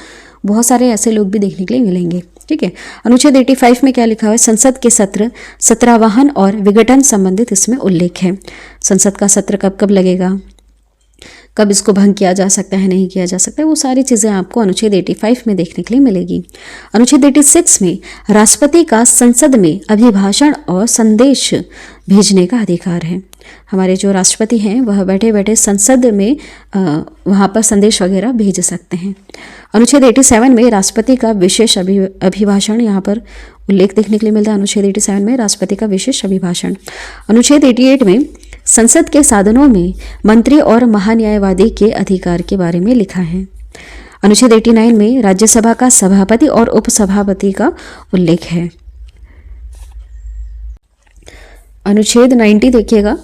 बहुत सारे ऐसे लोग भी देखने के लिए मिलेंगे। ठीक है। अनुच्छेद 85 में क्या लिखा हुआ है, संसद के सत्र सत्रावहन और विघटन संबंधित इसमें उल्लेख है। संसद का सत्र कब कब लगेगा, कब इसको भंग किया जा सकता है, नहीं किया जा सकता है, वो सारी चीज़ें आपको अनुच्छेद 85 में देखने के लिए मिलेगी। अनुच्छेद 86 में राष्ट्रपति का संसद में अभिभाषण और संदेश भेजने का अधिकार है। हमारे जो राष्ट्रपति हैं वह बैठे बैठे संसद में वहाँ पर संदेश वगैरह भेज सकते हैं। अनुच्छेद 87 में राष्ट्रपति का विशेष अभिभाषण यहाँ पर उल्लेख देखने के लिए मिलता है। अनुच्छेद 87 में राष्ट्रपति का विशेष अभिभाषण। अनुच्छेद 88 में संसद के साधनों में मंत्री और महान्यायवादी के अधिकार के बारे में लिखा है। अनुच्छेद 89 में राज्यसभा का सभापति और उपसभापति का उल्लेख है। अनुच्छेद 90 देखिएगा,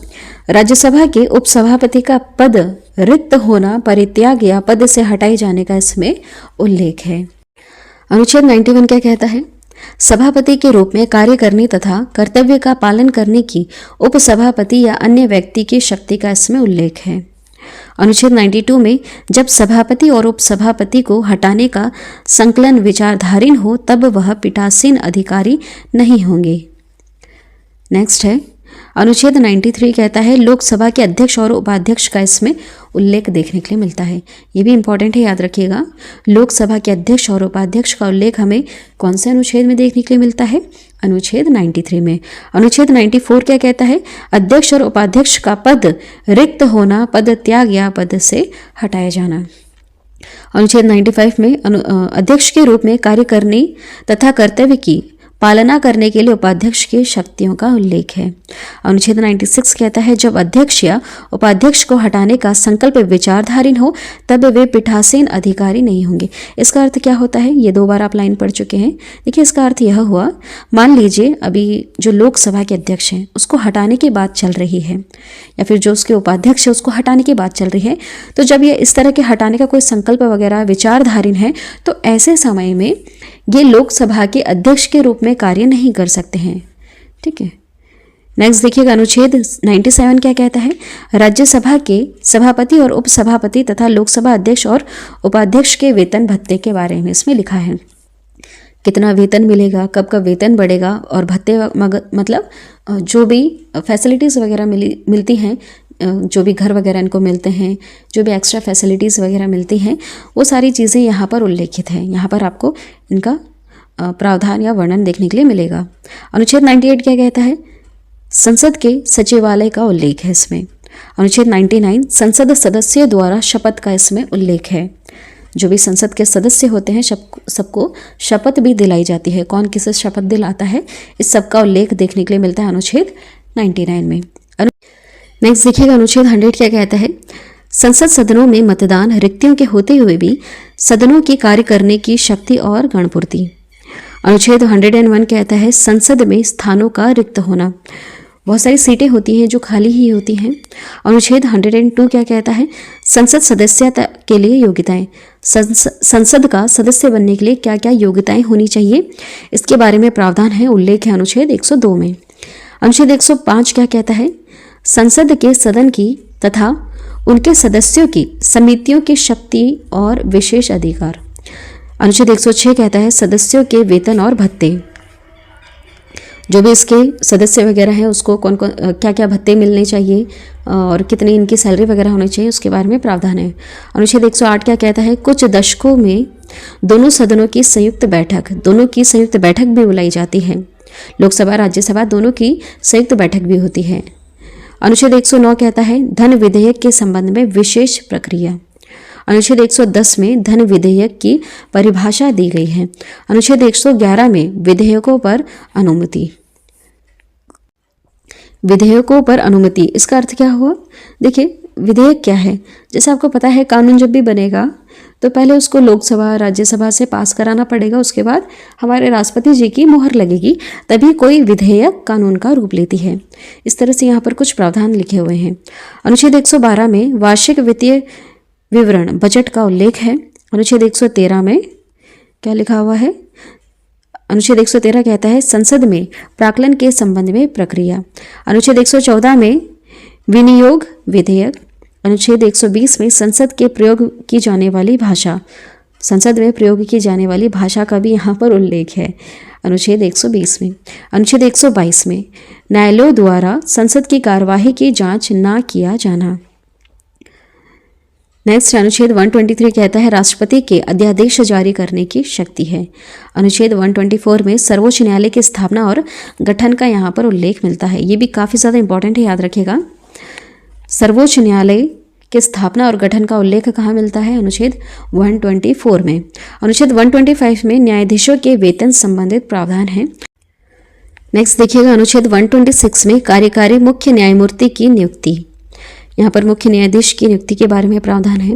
राज्यसभा के उपसभापति का पद रिक्त होना परित्याग या पद से हटाए जाने का इसमें उल्लेख है। अनुच्छेद 91 क्या कहता है, सभापति के रूप में कार्य करने तथा कर्तव्य का पालन करने की उपसभापति या अन्य व्यक्ति की शक्ति का इसमें उल्लेख है। अनुच्छेद 92 में जब सभापति और उपसभापति को हटाने का संकलन विचाराधीन हो तब वह पीठासीन अधिकारी नहीं होंगे। नेक्स्ट है अनुच्छेद 93 कहता है लोकसभा के अध्यक्ष और उपाध्यक्ष का इसमें उल्लेख देखने के लिए मिलता है। ये भी इंपॉर्टेंट है, याद रखिएगा। लोकसभा के अध्यक्ष और उपाध्यक्ष का उल्लेख हमें कौन से अनुच्छेद में देखने के लिए मिलता है, अनुच्छेद 93 में। अनुच्छेद 94 क्या कहता है, अध्यक्ष और उपाध्यक्ष का पद रिक्त होना, पद त्याग या पद से हटाया जाना। अनुच्छेद 95 में अध्यक्ष के रूप में कार्य करने तथा कर्तव्य की पालना करने के लिए उपाध्यक्ष की शक्तियों का उल्लेख है। अनुच्छेद 96 कहता है जब अध्यक्ष या उपाध्यक्ष को हटाने का संकल्प विचाराधीन हो तब वे पीठासीन अधिकारी नहीं होंगे। इसका अर्थ क्या होता है, ये 2 बार आप लाइन पढ़ चुके हैं। देखिए, इसका अर्थ यह हुआ, मान लीजिए अभी जो लोकसभा के अध्यक्ष हैं उसको हटाने की बात चल रही है, या फिर जो उसके उपाध्यक्ष है उसको हटाने की बात चल रही है, तो जब ये इस तरह के हटाने का कोई संकल्प वगैरह विचाराधीन है तो ऐसे समय में ये लोकसभा के अध्यक्ष के रूप में कार्य नहीं कर सकते हैं। ठीक है। नेक्स्ट देखिएगा, अनुच्छेद 97 क्या कहता है, राज्यसभा के सभापति और उपसभापति तथा लोकसभा अध्यक्ष और उपाध्यक्ष के वेतन भत्ते के बारे में इसमें लिखा है। कितना वेतन मिलेगा, कब कब वेतन बढ़ेगा और भत्ते मतलब जो भी फैसिलिटीज़ वगैरह मिलती हैं, जो भी घर वगैरह इनको मिलते हैं, जो भी एक्स्ट्रा फैसिलिटीज़ वगैरह मिलती हैं, वो सारी चीज़ें यहाँ पर उल्लेखित हैं। यहाँ पर आपको इनका प्रावधान या वर्णन देखने के लिए मिलेगा। अनुच्छेद 98 क्या कहता है, संसद के सचिवालय का उल्लेख है इसमें। अनुच्छेद 99 संसद सदस्य द्वारा शपथ का इसमें उल्लेख है। जो भी संसद के सदस्य होते हैं सबको शपथ भी दिलाई जाती है। कौन किसे शपथ दिलाता है, इस सब का उल्लेख देखने के लिए मिलता है अनुच्छेद 99 में। नेक्स्ट देखिएगा, अनुच्छेद 100 क्या कहता है, संसद सदनों में मतदान रिक्तियों के होते हुए भी सदनों की कार्य करने की शक्ति और गणपूर्ति। अनुच्छेद 101 कहता है संसद में स्थानों का रिक्त होना। बहुत सारी सीटें होती हैं जो खाली ही होती हैं। अनुच्छेद 102 क्या कहता है, संसद सदस्यता के लिए योग्यताएं। संसद का सदस्य बनने के लिए क्या क्या योग्यताएं होनी चाहिए, इसके बारे में प्रावधान है, उल्लेख है अनुच्छेद 102 में। अनुच्छेद 105 क्या कहता है, संसद के सदन की तथा उनके सदस्यों की समितियों की शक्ति और विशेष अधिकार। अनुच्छेद 106 कहता है सदस्यों के वेतन और भत्ते। जो भी इसके सदस्य वगैरह हैं उसको कौन कौन क्या क्या भत्ते मिलने चाहिए और कितनी इनकी सैलरी वगैरह होनी चाहिए उसके बारे में प्रावधान है। अनुच्छेद 108 क्या कहता है, कुछ दशकों में दोनों सदनों की संयुक्त बैठक भी बुलाई जाती है। लोकसभा राज्यसभा दोनों की संयुक्त बैठक भी होती है। अनुच्छेद 109 कहता है धन विधेयक के संबंध में विशेष प्रक्रिया। अनुच्छेद 110 में धन विधेयक की परिभाषा दी गई है। अनुच्छेद 111 में विधेयकों पर अनुमति, इसका अर्थ क्या हुआ? देखिए विधेयक क्या है, जैसे आपको पता है कानून जब भी बनेगा तो पहले उसको लोकसभा राज्यसभा से पास कराना पड़ेगा, उसके बाद हमारे राष्ट्रपति जी की मुहर लगेगी, तभी कोई विधेयक कानून का रूप लेती है। इस तरह से यहाँ पर कुछ प्रावधान लिखे हुए हैं। अनुच्छेद 112 में वार्षिक वित्तीय विवरण बजट का उल्लेख है। अनुच्छेद 113 में क्या लिखा हुआ है? अनुच्छेद 113 कहता है संसद में प्राक्कलन के संबंध में प्रक्रिया। अनुच्छेद 114 में विनियोग विधेयक। अनुच्छेद 120 में संसद में प्रयोग की जाने वाली भाषा का भी यहाँ पर उल्लेख है अनुच्छेद 120 में। अनुच्छेद 122 में न्यायालयों द्वारा संसद की कार्यवाही की जांच न किया जाना। नेक्स्ट अनुच्छेद 123 कहता है राष्ट्रपति के अध्यादेश जारी करने की शक्ति है। अनुच्छेद 124 में सर्वोच्च न्यायालय की स्थापना और गठन का यहाँ पर उल्लेख मिलता है। ये भी काफ़ी ज़्यादा इंपॉर्टेंट है, याद रखिएगा। सर्वोच्च न्यायालय की स्थापना और गठन का उल्लेख कहाँ मिलता है? अनुच्छेद 124 में। अनुच्छेद 125 में न्यायाधीशों के वेतन संबंधित प्रावधान है। नेक्स्ट देखिएगा अनुच्छेद 126 में कार्यकारी मुख्य न्यायमूर्ति की नियुक्ति। यहाँ पर मुख्य न्यायाधीश की नियुक्ति के बारे में प्रावधान है।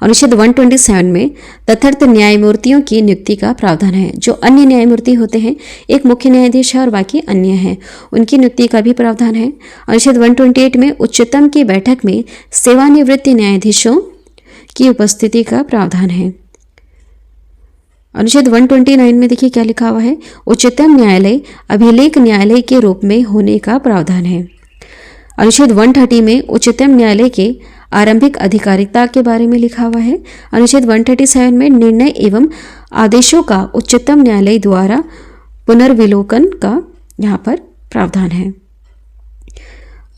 अनुच्छेद 127 में तथार्थ न्यायमूर्तियों की नियुक्ति का प्रावधान है। जो अन्य न्यायमूर्ति होते हैं, एक मुख्य न्यायाधीश है और बाकी अन्य हैं, उनकी नियुक्ति का भी प्रावधान है। अनुच्छेद 128 में उच्चतम की बैठक में सेवानिवृत्त न्यायाधीशों की उपस्थिति का प्रावधान है। अनुच्छेद 129 में देखिए क्या लिखा हुआ है, उच्चतम न्यायालय अभिलेख न्यायालय के रूप में होने का प्रावधान है। अनुच्छेद 130 में उच्चतम न्यायालय के आरंभिक अधिकारिता के बारे में लिखा हुआ है। अनुच्छेद 137 में निर्णय एवं आदेशों का उच्चतम न्यायालय द्वारा पुनर्विलोकन का यहाँ पर प्रावधान है।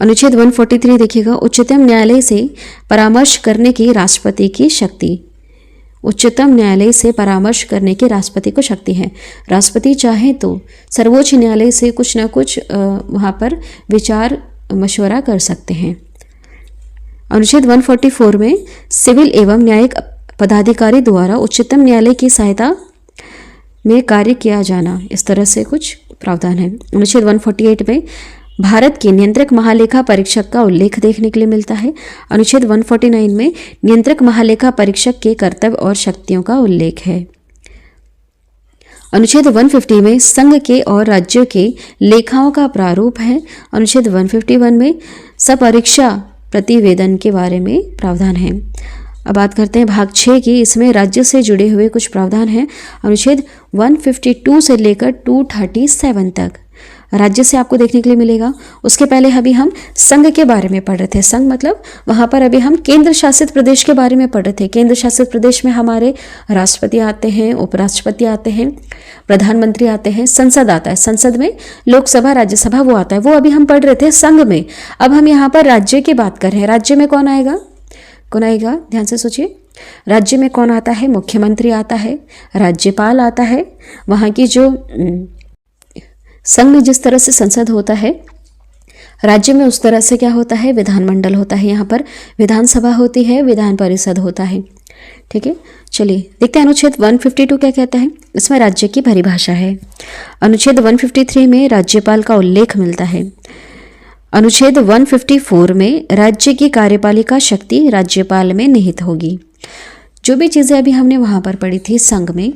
अनुच्छेद 143 देखिएगा उच्चतम न्यायालय से परामर्श करने की राष्ट्रपति की शक्ति। उच्चतम न्यायालय से परामर्श करने की राष्ट्रपति को शक्ति है। राष्ट्रपति चाहे तो सर्वोच्च न्यायालय से कुछ ना कुछ वहाँ पर विचार मशवरा कर सकते हैं। अनुच्छेद 144 में सिविल एवं न्यायिक पदाधिकारी द्वारा उच्चतम न्यायालय की सहायता में कार्य किया जाना, इस तरह से कुछ प्रावधान है। अनुच्छेद 148 में भारत के नियंत्रक महालेखा परीक्षक का उल्लेख देखने के लिए मिलता है। अनुच्छेद 149 में नियंत्रक महालेखा परीक्षक के कर्तव्य और शक्तियों का उल्लेख है। अनुच्छेद 150 में संघ के और राज्यों के लेखाओं का प्रारूप है। अनुच्छेद 151 में सपरीक्षा प्रतिवेदन के बारे में प्रावधान है। अब बात करते हैं भाग 6 की। इसमें राज्य से जुड़े हुए कुछ प्रावधान हैं। अनुच्छेद 152 से लेकर 237 तक राज्य से आपको देखने के लिए मिलेगा। उसके पहले अभी हम संघ के बारे में पढ़ रहे थे। संघ मतलब वहाँ पर अभी हम केंद्र शासित प्रदेश के बारे में पढ़ रहे थे। केंद्र शासित प्रदेश में हमारे राष्ट्रपति आते हैं, उपराष्ट्रपति आते हैं, प्रधानमंत्री आते हैं, संसद आता है। संसद में लोकसभा राज्यसभा वो आता है, वो अभी हम पढ़ रहे थे संघ में। अब हम यहाँ पर राज्य की बात कर रहे हैं। राज्य में कौन आएगा? ध्यान से सोचिए। राज्य में कौन आता है? मुख्यमंत्री आता है, राज्यपाल आता है। वहाँ की जो संघ में जिस तरह से संसद होता है, राज्य में उस तरह से क्या होता है? विधानमंडल होता है। यहाँ पर विधानसभा होती है, विधान परिषद होता है। ठीक है, चलिए देखते हैं अनुच्छेद 152 क्या कहता है। इसमें राज्य की परिभाषा है। अनुच्छेद 153 में राज्यपाल का उल्लेख मिलता है। अनुच्छेद 154 में राज्य की कार्यपालिका शक्ति राज्यपाल में निहित होगी। जो भी चीज़ें अभी हमने वहाँ पर पढ़ी थी संघ में,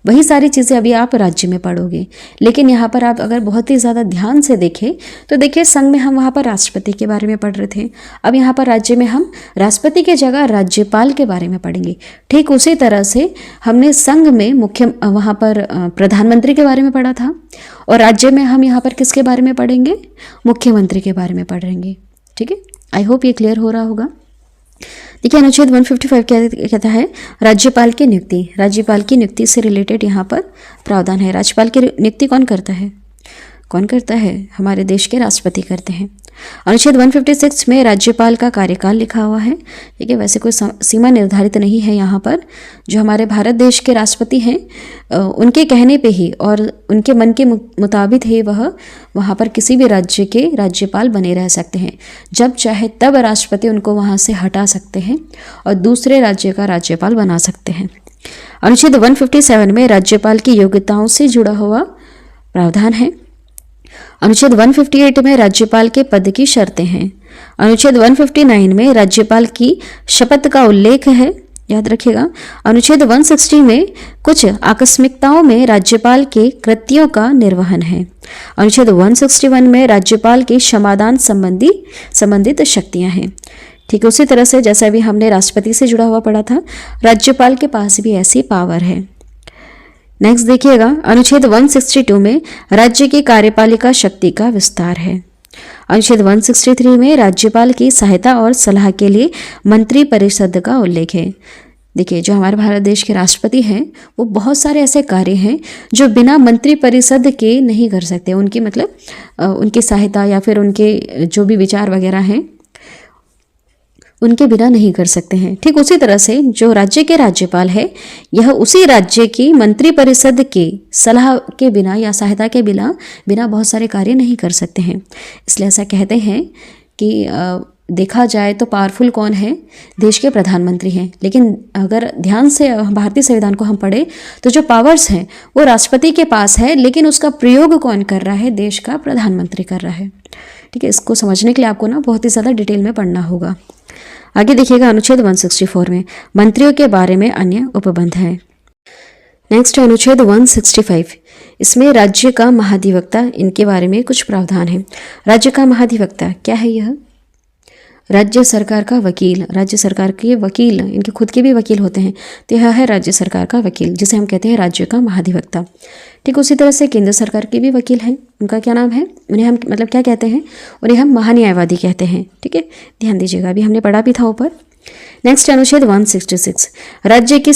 वही सारी चीज़ें अभी आप राज्य में पढ़ोगे। लेकिन यहाँ पर आप अगर बहुत ही ज़्यादा ध्यान से देखें तो देखिए संघ में हम वहाँ पर राष्ट्रपति के बारे में पढ़ रहे थे। अब यहाँ पर राज्य में हम राष्ट्रपति के जगह राज्यपाल के बारे में पढ़ेंगे। ठीक उसी तरह से हमने संघ में वहाँ पर प्रधानमंत्री के बारे में पढ़ा था, और राज्य में हम यहाँ पर किसके बारे में पढ़ेंगे? मुख्यमंत्री के बारे में पढ़ेंगे। ठीक है, आई होप ये क्लियर हो रहा होगा। देखिए अनुच्छेद 155 कहता है राज्यपाल की नियुक्ति। राज्यपाल की नियुक्ति से रिलेटेड यहाँ पर प्रावधान है। राज्यपाल की नियुक्ति कौन करता है? कौन करता है? हमारे देश के राष्ट्रपति करते हैं। अनुच्छेद 156 में राज्यपाल का कार्यकाल लिखा हुआ है। ठीक है, वैसे कोई सीमा निर्धारित नहीं है यहाँ पर। जो हमारे भारत देश के राष्ट्रपति हैं उनके कहने पे ही और उनके मन के मुताबिक ही वह वहाँ पर किसी भी राज्य के राज्यपाल बने रह सकते हैं। जब चाहे तब राष्ट्रपति उनको वहाँ से हटा सकते हैं और दूसरे राज्य का राज्यपाल बना सकते हैं। अनुच्छेद 157 में राज्यपाल की योग्यताओं से जुड़ा हुआ प्रावधान है। अनुच्छेद 158 में राज्यपाल के पद की शर्तें हैं। अनुच्छेद 159 में राज्यपाल की शपथ का उल्लेख है, याद रखिएगा। अनुच्छेद 160 में कुछ आकस्मिकताओं में राज्यपाल के कृत्यों का निर्वहन है। अनुच्छेद 161 में राज्यपाल के क्षमादान संबंधित शक्तियां हैं। ठीक उसी तरह से जैसा भी हमने राष्ट्रपति से जुड़ा हुआ पढ़ा था, राज्यपाल के पास भी ऐसी पावर है। नेक्स्ट देखिएगा, अनुच्छेद 162 में राज्य की कार्यपालिका शक्ति का विस्तार है। अनुच्छेद 163 में राज्यपाल की सहायता और सलाह के लिए मंत्री परिषद का उल्लेख है। देखिए, जो हमारे भारत देश के राष्ट्रपति हैं वो बहुत सारे ऐसे कार्य हैं जो बिना मंत्री परिषद के नहीं कर सकते। उनकी मतलब उनकी सहायता या फिर उनके जो भी विचार वगैरह हैं उनके बिना नहीं कर सकते हैं। ठीक उसी तरह से जो राज्य के राज्यपाल है यह उसी राज्य की मंत्री परिषद के सलाह के बिना या सहायता के बिना बहुत सारे कार्य नहीं कर सकते हैं। इसलिए ऐसा कहते हैं कि देखा जाए तो पावरफुल कौन है? देश के प्रधानमंत्री हैं। लेकिन अगर ध्यान से भारतीय संविधान को हम पढ़े तो जो पावर्स हैं वो राष्ट्रपति के पास है, लेकिन उसका प्रयोग कौन कर रहा है? देश का प्रधानमंत्री कर रहा है। ठीक है, इसको समझने के लिए आपको ना बहुत ही ज़्यादा डिटेल में पढ़ना होगा। आगे देखिएगा, अनुच्छेद 164 में मंत्रियों के बारे में अन्य उपबंध हैं। नेक्स्ट अनुच्छेद 165, इसमें राज्य का महाधिवक्ता, इनके बारे में कुछ प्रावधान है। राज्य का महाधिवक्ता क्या है? यह राज्य सरकार का वकील, राज्य सरकार के वकील, इनके खुद के भी वकील होते हैं, तो यह है राज्य सरकार का वकील, जिसे हम कहते हैं राज्य का महाधिवक्ता। ठीक उसी तरह से केंद्र सरकार के भी वकील हैं, उनका क्या नाम है? उन्हें हम मतलब क्या कहते हैं? उन्हें हम महान्यायवादी कहते हैं। ठीक है, ध्यान दीजिएगा, अभी हमने पढ़ा भी था ऊपर। नेक्स्ट अनुच्छेद 166, राज्य की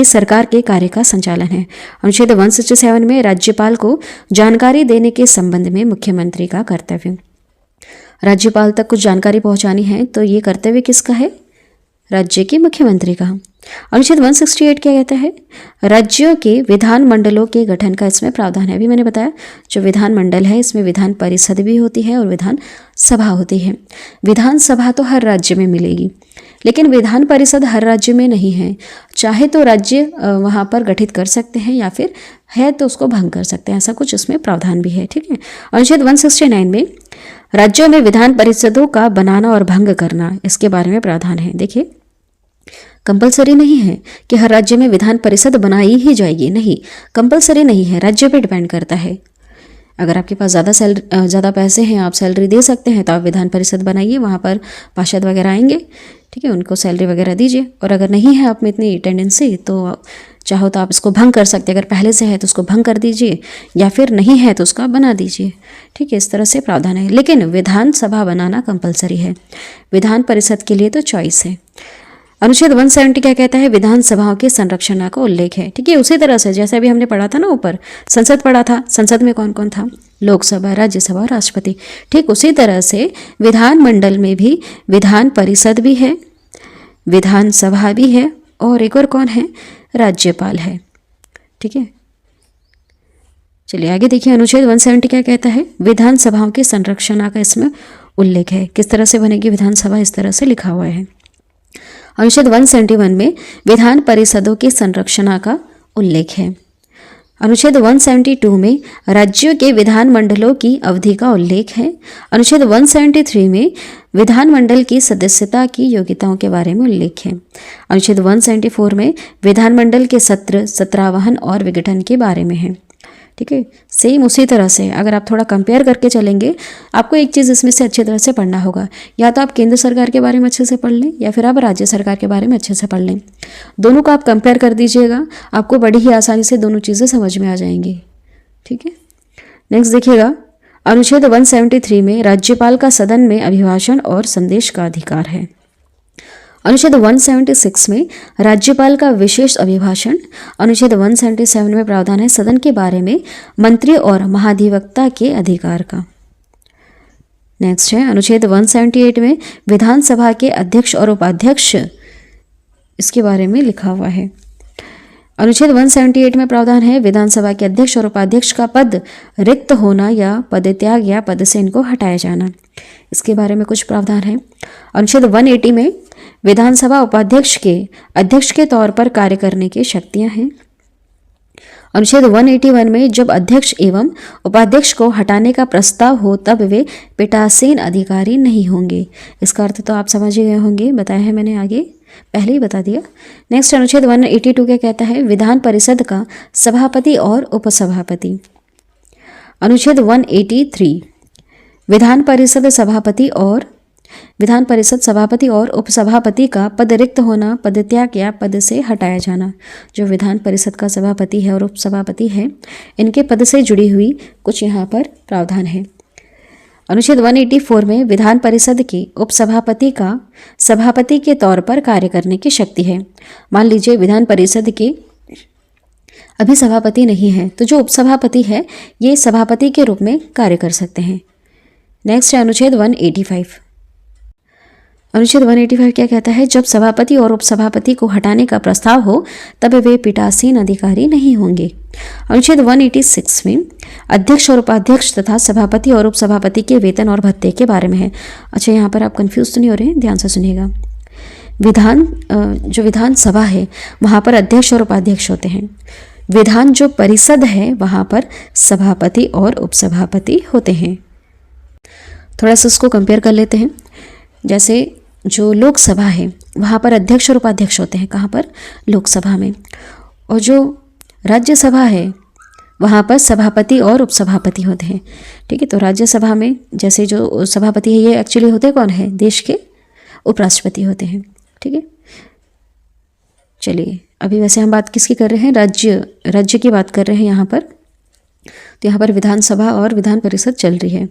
सरकार के कार्य का संचालन है। अनुच्छेद 167 में राज्यपाल को जानकारी देने के संबंध में मुख्यमंत्री का कर्तव्य। राज्यपाल तक कुछ जानकारी पहुंचानी है तो ये कर्तव्य किसका है? राज्य के मुख्यमंत्री का। अनुच्छेद 168 क्या कहता है? राज्यों के विधान मंडलों के गठन का इसमें प्रावधान है। अभी मैंने बताया जो विधान मंडल है इसमें विधान परिषद भी होती है और विधान सभा होती है। विधान सभा तो हर राज्य में मिलेगी, लेकिन विधान परिषद हर राज्य में नहीं है। चाहे तो राज्य वहाँ पर गठित कर सकते हैं या फिर है तो उसको भंग कर सकते हैं, ऐसा कुछ इसमें प्रावधान भी है। ठीक है, अनुच्छेद 169 में राज्यों में विधान परिषदों का बनाना और भंग करना, इसके बारे में प्रावधान है। देखिए, कंपलसरी नहीं है कि हर राज्य में विधान परिषद बनाई ही जाएगी, नहीं, कंपलसरी नहीं है, राज्य पे डिपेंड करता है। अगर आपके पास ज़्यादा पैसे हैं, आप सैलरी दे सकते हैं, तो आप विधान परिषद बनाइए, वहाँ पर पार्षद वगैरह आएंगे, ठीक है, उनको सैलरी वगैरह दीजिए। और अगर नहीं है आप में इतनी टेंडेंसी तो चाहो तो आप इसको भंग कर सकते हैं। अगर पहले से है तो उसको भंग कर दीजिए, या फिर नहीं है तो उसका बना दीजिए। ठीक है, इस तरह से प्रावधान है, लेकिन विधानसभा बनाना कंपलसरी है, विधान परिषद के लिए तो चॉइस है। अनुच्छेद 170 क्या कहता है? विधानसभाओं के संरक्षण का उल्लेख है। ठीक है, उसी तरह से जैसे अभी हमने पढ़ा था ना ऊपर, संसद पढ़ा था, संसद में कौन कौन था? लोकसभा, राज्यसभा और राष्ट्रपति। ठीक उसी तरह से विधानमंडल में भी विधान परिषद भी है, विधानसभा भी है, और एक और कौन है? राज्यपाल है। ठीक है, चलिए आगे देखिए, अनुच्छेद 170 क्या कहता है? विधानसभाओं के संरक्षण का इसमें उल्लेख है। किस तरह से बनेगी विधानसभा? इस तरह से लिखा हुआ है। अनुच्छेद 171 में विधान परिषदों के संरक्षण का उल्लेख है। अनुच्छेद 172 में राज्यों के विधानमंडलों की अवधि का उल्लेख है। अनुच्छेद 173 में विधानमंडल की सदस्यता की योग्यताओं के बारे में उल्लेख है। अनुच्छेद 174 में विधानमंडल के सत्रावहन और विघटन के बारे में है। ठीक है, सेम उसी तरह से अगर आप थोड़ा कंपेयर करके चलेंगे, आपको एक चीज़ इसमें से अच्छी तरह से पढ़ना होगा, या तो आप केंद्र सरकार के बारे में अच्छे से पढ़ लें या फिर आप राज्य सरकार के बारे में अच्छे से पढ़ लें। दोनों को आप कंपेयर कर दीजिएगा, आपको बड़ी ही आसानी से दोनों चीज़ें समझ में आ जाएंगी। ठीक है, नेक्स्ट देखिएगा, अनुच्छेद 173 में राज्यपाल का सदन में अभिभाषण और संदेश का अधिकार है। अनुच्छेद 176 में राज्यपाल का विशेष अभिभाषण। अनुच्छेद 177 में प्रावधान है सदन के बारे में मंत्री और महाधिवक्ता के अधिकार का। नेक्स्ट है अनुच्छेद 178 में विधानसभा के अध्यक्ष और उपाध्यक्ष, इसके बारे में लिखा हुआ है। अनुच्छेद 178 में प्रावधान है विधानसभा के अध्यक्ष और उपाध्यक्ष का पद रिक्त होना या पदत्याग या पद से इनको हटाया जाना, इसके बारे में कुछ प्रावधान है। अनुच्छेद 180 में विधानसभा उपाध्यक्ष के अध्यक्ष के तौर पर कार्य करने की शक्तियां हैं। अनुच्छेद 181 में जब अध्यक्ष एवं उपाध्यक्ष को हटाने का प्रस्ताव हो तब वे पीठासीन अधिकारी नहीं होंगे। इसका अर्थ तो आप समझ ही गए होंगे, बताया है मैंने आगे, पहले ही बता दिया। नेक्स्ट अनुच्छेद 182 क्या कहता है, विधान परिषद का सभापति और उपसभापति। अनुच्छेद 183 विधान परिषद सभापति और उपसभापति का पद रिक्त होना, पदत्याग या पद से हटाया जाना। जो विधान परिषद का सभापति है और उपसभापति है, इनके पद से जुड़ी हुई कुछ यहाँ पर प्रावधान है। अनुच्छेद 184 में विधान परिषद के उपसभापति का सभापति के तौर पर कार्य करने की शक्ति है। मान लीजिए विधान परिषद के अभी सभापति नहीं है, तो जो उपसभापति है ये सभापति के रूप में कार्य कर सकते हैं। नेक्स्ट है अनुच्छेद 185। अनुच्छेद 185 क्या कहता है, जब सभापति और उपसभापति को हटाने का प्रस्ताव हो तब वे पीठासीन अधिकारी नहीं होंगे। अनुच्छेद 186 में अध्यक्ष और उपाध्यक्ष तथा सभापति और उपसभापति के वेतन और भत्ते के बारे में है। अच्छा, यहाँ पर आप कंफ्यूज तो नहीं हो रहे हैं, ध्यान से सुनिएगा। जो विधानसभा है वहाँ पर अध्यक्ष और उपाध्यक्ष होते हैं। विधान जो परिषद है वहाँ पर सभापति और उपसभापति होते हैं। थोड़ा सा इसको कंपेयर कर लेते हैं। जैसे जो लोकसभा है वहाँ पर अध्यक्ष और उपाध्यक्ष होते हैं, कहाँ पर, लोकसभा में। और जो राज्यसभा है वहाँ पर सभापति और उपसभापति होते हैं। ठीक है, तो राज्यसभा में जैसे जो सभापति है ये एक्चुअली होते कौन है, देश के उपराष्ट्रपति होते हैं। ठीक है, चलिए अभी वैसे हम बात किसकी कर रहे हैं, राज्य की बात कर रहे हैं यहाँ पर। तो यहाँ पर विधानसभा और विधान परिषद चल रही है।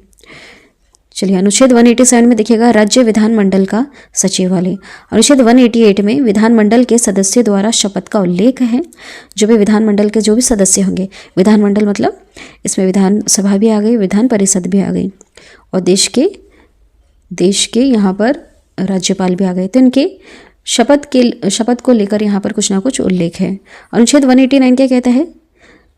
चलिए अनुच्छेद 187 में देखिएगा राज्य विधानमंडल का सचिवालय। अनुच्छेद 188 में विधानमंडल के सदस्य द्वारा शपथ का उल्लेख है। जो भी विधानमंडल के जो भी सदस्य होंगे, विधानमंडल मतलब इसमें विधानसभा भी आ गई, विधान परिषद भी आ गई और देश के यहाँ पर राज्यपाल भी आ गए, तो इनके शपथ को लेकर यहाँ पर कुछ ना कुछ उल्लेख है। अनुच्छेद 189 क्या कहता है,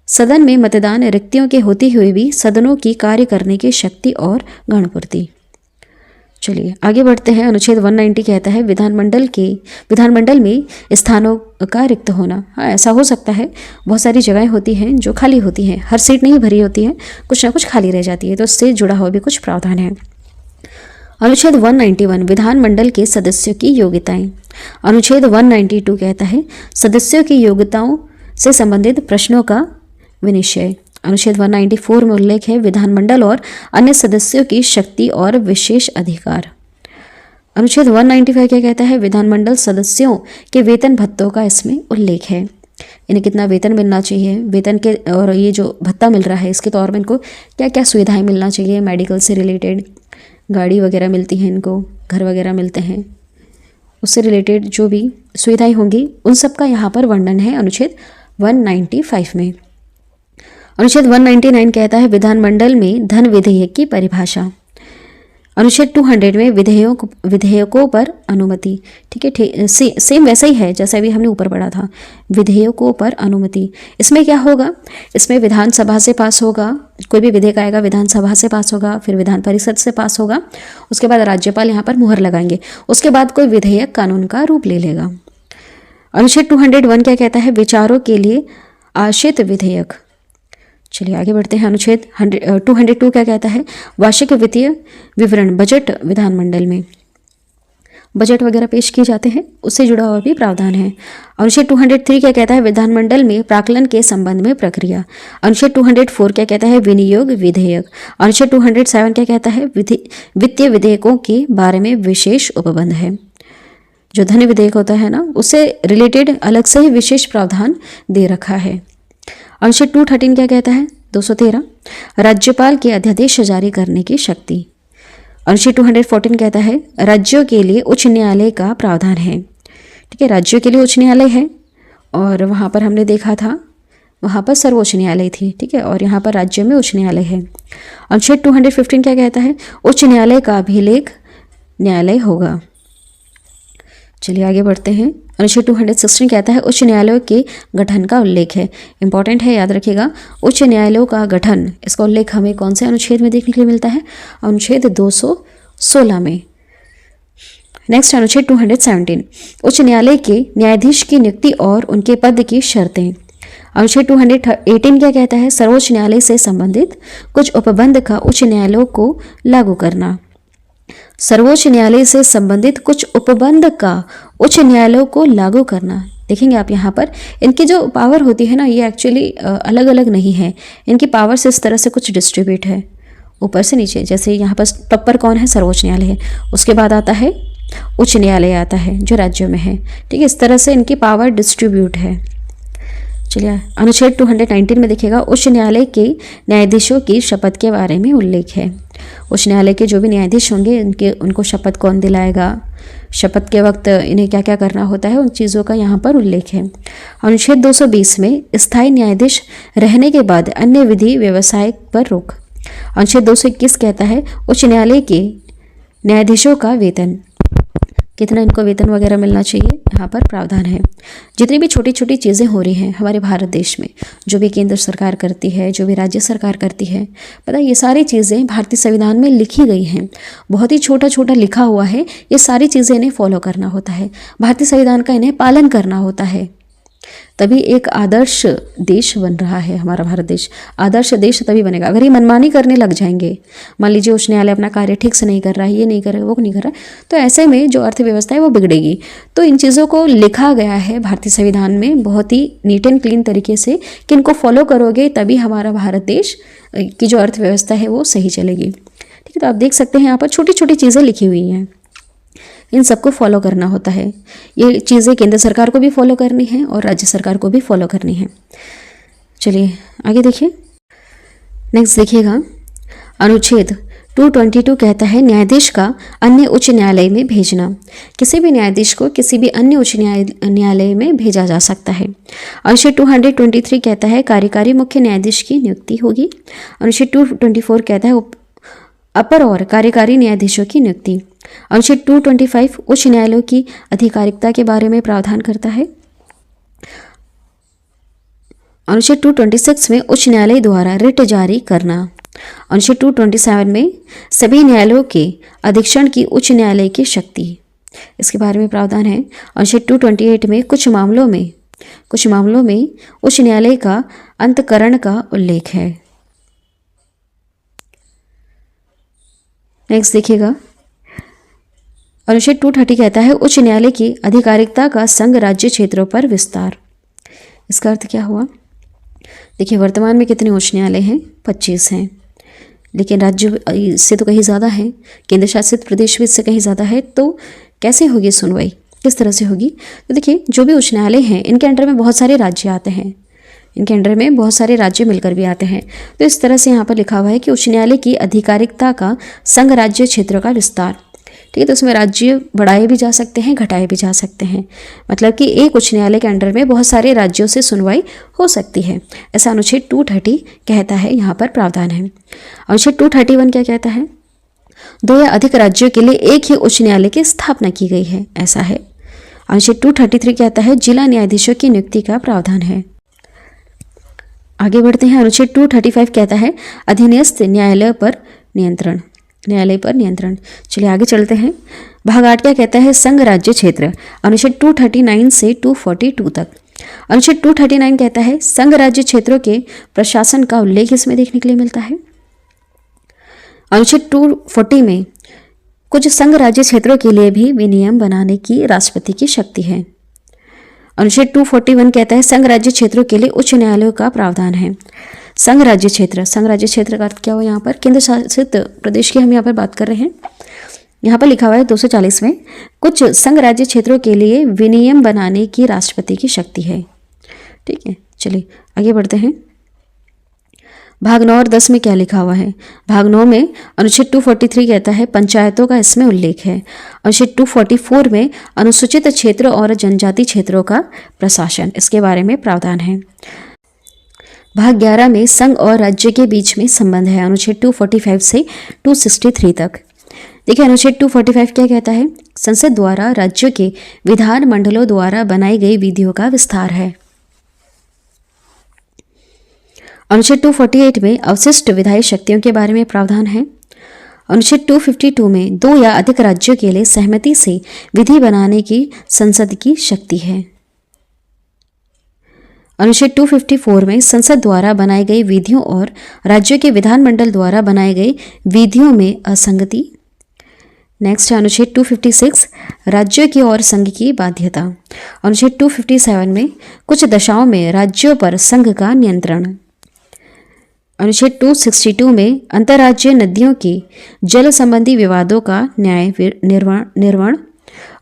सदन में मतदान रिक्तियों के होते हुए भी सदनों की कार्य करने की शक्ति और गणपूर्ति। चलिए आगे बढ़ते हैं। अनुच्छेद 190 कहता है विधानमंडल में स्थानों का रिक्त होना। हाँ, ऐसा हो सकता है, बहुत सारी जगहें होती हैं जो खाली होती हैं, हर सीट नहीं भरी होती है, कुछ ना कुछ खाली रह जाती है, तो इससे जुड़ा हुआ भी कुछ प्रावधान है। अनुच्छेद 191 विधानमंडल के सदस्यों की योग्यताएं। अनुच्छेद 192 कहता है सदस्यों की योग्यताओं से संबंधित प्रश्नों का विनिश्चय। अनुच्छेद 194 में उल्लेख है विधानमंडल और अन्य सदस्यों की शक्ति और विशेष अधिकार। अनुच्छेद 195 क्या कहता है, विधानमंडल सदस्यों के वेतन भत्तों का इसमें उल्लेख है। इन्हें कितना वेतन मिलना चाहिए, वेतन के और ये जो भत्ता मिल रहा है इसके तौर में इनको क्या क्या सुविधाएं मिलना चाहिए, मेडिकल से रिलेटेड, गाड़ी वगैरह मिलती हैं इनको, घर वगैरह मिलते हैं, उससे रिलेटेड जो भी सुविधाएं होंगी उन सब का यहाँ पर वर्णन है अनुच्छेद 195 में। अनुच्छेद 199 कहता है विधानमंडल में धन विधेयक की परिभाषा। अनुच्छेद 200 में विधेयकों पर अनुमति। ठीक है, सेम वैसा ही है जैसा अभी हमने ऊपर पढ़ा था, विधेयकों पर अनुमति। इसमें क्या होगा, इसमें विधानसभा से पास होगा, कोई भी विधेयक आएगा विधानसभा से पास होगा, फिर विधान परिषद से पास होगा, उसके बाद राज्यपाल यहाँ पर मुहर लगाएंगे, उसके बाद कोई विधेयक कानून का रूप ले लेगा। अनुच्छेद 201 क्या कहता है, विचारों के लिए आश्रित विधेयक। चलिए आगे बढ़ते हैं। अनुच्छेद 202 क्या कहता है, वार्षिक वित्तीय विवरण, बजट विधानमंडल में बजट वगैरह पेश किए जाते हैं, उससे जुड़ा हुआ भी प्रावधान है। अनुच्छेद 203 क्या कहता है, विधानमंडल में प्राक्कलन के संबंध में प्रक्रिया। अनुच्छेद 204 क्या कहता है, विनियोग विधेयक। अनुच्छेद 207 क्या कहता है, वित्तीय विधेयकों के बारे में विशेष उपबंध है। जो धन विधेयक होता है ना, उससे रिलेटेड अलग से ही विशेष प्रावधान दे रखा है। अनुच्छेद 213 क्या कहता है, 213 राज्यपाल के अध्यादेश जारी करने की शक्ति। अनुच्छेद 214 कहता है राज्यों के लिए उच्च न्यायालय का प्रावधान है। ठीक है, राज्यों के लिए उच्च न्यायालय है और वहाँ पर हमने देखा था वहाँ पर सर्वोच्च न्यायालय थी। ठीक है, और यहाँ पर राज्यों में उच्च न्यायालय है। अनुच्छेद 215 क्या कहता है? उच्च न्यायालय का अभिलेख न्यायालय होगा। चलिए आगे बढ़ते हैं। अनुच्छेद 216 कहता है उच्च न्यायालयों के गठन का उल्लेख है। इंपॉर्टेंट है, याद रखिएगा। उच्च न्यायालयों का गठन, इसका उल्लेख हमें कौन से अनुच्छेद में देखने के लिए मिलता है? अनुच्छेद 216 में। नेक्स्ट अनुच्छेद 217 उच्च न्यायालय के न्यायाधीश की नियुक्ति और उनके पद की शर्तें। अनुच्छेद 218 क्या कहता है? सर्वोच्च न्यायालय से संबंधित कुछ उपबंध का उच्च न्यायालयों को लागू करना। सर्वोच्च न्यायालय से संबंधित कुछ उपबंध का उच्च न्यायालयों को लागू करना। देखेंगे आप यहाँ पर इनकी जो पावर होती है ना, ये एक्चुअली अलग अलग नहीं है। इनकी पावर्स इस तरह से कुछ डिस्ट्रीब्यूट है ऊपर से नीचे। जैसे यहाँ पर टॉप पर कौन है? सर्वोच्च न्यायालय है। उसके बाद आता है उच्च न्यायालय आता है जो राज्यों में है। ठीक है, इस तरह से इनकी पावर डिस्ट्रीब्यूट है। चलिए अनुच्छेद 219 में देखिएगा उच्च न्यायालय के न्यायाधीशों की शपथ के बारे में उल्लेख है। उच्च न्यायालय के जो भी न्यायाधीश होंगे उनको शपथ कौन दिलाएगा, शपथ के वक्त इन्हें क्या क्या करना होता है, उन चीज़ों का यहाँ पर उल्लेख है। अनुच्छेद 220 में स्थायी न्यायाधीश रहने के बाद अन्य विधि व्यवसाय पर रोक। अनुच्छेद 221 कहता है उच्च न्यायालय के न्यायाधीशों का वेतन, कितना इनको वेतन वगैरह मिलना चाहिए, यहाँ पर प्रावधान है। जितनी भी छोटी छोटी चीज़ें हो रही हैं हमारे भारत देश में, जो भी केंद्र सरकार करती है, जो भी राज्य सरकार करती है, पता है ये सारी चीज़ें भारतीय संविधान में लिखी गई हैं। बहुत ही छोटा छोटा लिखा हुआ है। ये सारी चीज़ें इन्हें फॉलो करना होता है, भारतीय संविधान का इन्हें पालन करना होता है, तभी एक आदर्श देश बन रहा है हमारा भारत देश। आदर्श देश तभी बनेगा अगर ये मनमानी करने लग जाएंगे। मान लीजिए उच्च न्यायालय अपना कार्य ठीक से नहीं कर रहा है, ये नहीं कर रहा है, वो नहीं कर रहा है, तो ऐसे में जो अर्थव्यवस्था है वो बिगड़ेगी। तो इन चीज़ों को लिखा गया है भारतीय संविधान में बहुत ही नीट एंड क्लीन तरीके से कि इनको फॉलो करोगे तभी हमारा भारत देश की जो अर्थव्यवस्था है वो सही चलेगी। ठीक है, तो आप देख सकते हैं यहाँ पर छोटी छोटी चीज़ें लिखी हुई हैं, इन सबको फॉलो करना होता है। ये चीज़ें केंद्र सरकार को भी फॉलो करनी है और राज्य सरकार को भी फॉलो करनी है। चलिए आगे देखिए। नेक्स्ट देखिएगा अनुच्छेद 222 कहता है न्यायाधीश का अन्य उच्च न्यायालय में भेजना। किसी भी न्यायाधीश को किसी भी अन्य उच्च न्यायालय में भेजा जा सकता है। अनुच्छेद 223 कहता है कार्यकारी मुख्य न्यायाधीश की नियुक्ति होगी। अनुच्छेद 224 कहता है अपर और कार्यकारी न्यायाधीशों की नियुक्ति। अनुच्छेद 225 उच्च न्यायालयों की आधिकारिकता के बारे में प्रावधान करता है। अनुच्छेद 226 में उच्च न्यायालय द्वारा रिट जारी करना। अनुच्छेद 227 में सभी न्यायालयों के अधीक्षण की उच्च न्यायालय की शक्ति, इसके बारे में प्रावधान है। अनुच्छेद 228 में कुछ मामलों में उच्च न्यायालय का अंतःकरण का उल्लेख है। नेक्स्ट देखिएगा अनुच्छेद 230 कहता है उच्च न्यायालय की आधिकारिकता का संघ राज्य क्षेत्रों पर विस्तार। इसका अर्थ क्या हुआ? देखिए वर्तमान में कितने उच्च न्यायालय हैं? 25 हैं, लेकिन राज्य से तो कहीं ज़्यादा है, केंद्र शासित प्रदेश भी इससे कहीं ज़्यादा है। तो कैसे होगी सुनवाई, किस तरह से होगी? तो देखिए जो भी उच्च न्यायालय हैं इनके अंडर में बहुत सारे राज्य आते हैं, इनके अंडर में बहुत सारे राज्य मिलकर भी आते हैं। तो इस तरह से यहाँ पर लिखा हुआ है कि उच्च न्यायालय की आधिकारिकता का संघ राज्य क्षेत्र का विस्तार। ठीक है, तो उसमें राज्य बढ़ाए भी जा सकते हैं, घटाए भी जा सकते हैं। मतलब कि एक उच्च न्यायालय के अंडर में बहुत सारे राज्यों से सुनवाई हो सकती है, ऐसा अनुच्छेद 230 कहता है, यहाँ पर प्रावधान है। अनुच्छेद 231 क्या कहता है? 2 या अधिक राज्यों के लिए एक ही उच्च न्यायालय की स्थापना की गई है, ऐसा है। अनुच्छेद 233 कहता है जिला न्यायाधीशों की नियुक्ति का प्रावधान है। आगे बढ़ते हैं। अनुच्छेद 235 कहता है अधीनस्थ न्यायालय पर नियंत्रण। चलिए आगे चलते हैं। भाग 8 क्या कहता है? संघ राज्य क्षेत्र। अनुच्छेद 239 से 242 तक। अनुच्छेद 239 कहता है संघ राज्य क्षेत्रों के प्रशासन का उल्लेख इसमें देखने के लिए मिलता है। अनुच्छेद 240 में कुछ संघ राज्य क्षेत्रों के लिए भी विनियम बनाने की राष्ट्रपति की शक्ति है। अनुच्छेद 241 कहता है संघ राज्य क्षेत्रों के लिए उच्च न्यायालयों का प्रावधान है। संघ राज्य क्षेत्र का अर्थ क्या हुआ? यहाँ पर केंद्र शासित प्रदेश की हम यहाँ पर बात कर रहे हैं। यहाँ पर लिखा हुआ है 240 में कुछ संघ राज्य क्षेत्रों के लिए विनियम बनाने की राष्ट्रपति की शक्ति है। ठीक है, चलिए आगे बढ़ते हैं। भाग 9 और 10 में क्या लिखा हुआ है? भाग 9 में अनुच्छेद 243 कहता है पंचायतों का इसमें उल्लेख है। अनुच्छेद 244 में अनुसूचित क्षेत्र और जनजाति क्षेत्रों का प्रशासन, इसके बारे में प्रावधान है। भाग 11 में संघ और राज्य के बीच में संबंध है, अनुच्छेद 245 से 263 तक। देखिए अनुच्छेद 245 क्या कहता है? संसद द्वारा राज्यों के विधान मंडलों द्वारा बनाई गई विधियों का विस्तार है। अनुच्छेद 248 में अवशिष्ट विधायी शक्तियों के बारे में प्रावधान है। अनुच्छेद 252 में 2 या अधिक राज्यों के लिए सहमति से विधि बनाने की संसद की शक्ति है। अनुच्छेद 254 में संसद द्वारा बनाई गई विधियों और राज्यों के विधानमंडल द्वारा बनाई गई विधियों में असंगति। नेक्स्ट है अनुच्छेद 256 राज्यों की और संघ की बाध्यता। अनुच्छेद 257 में कुछ दशाओं में राज्यों पर संघ का नियंत्रण। अनुच्छेद 262 में अंतर्राज्यीय नदियों के जल संबंधी विवादों का न्याय निर्वहन।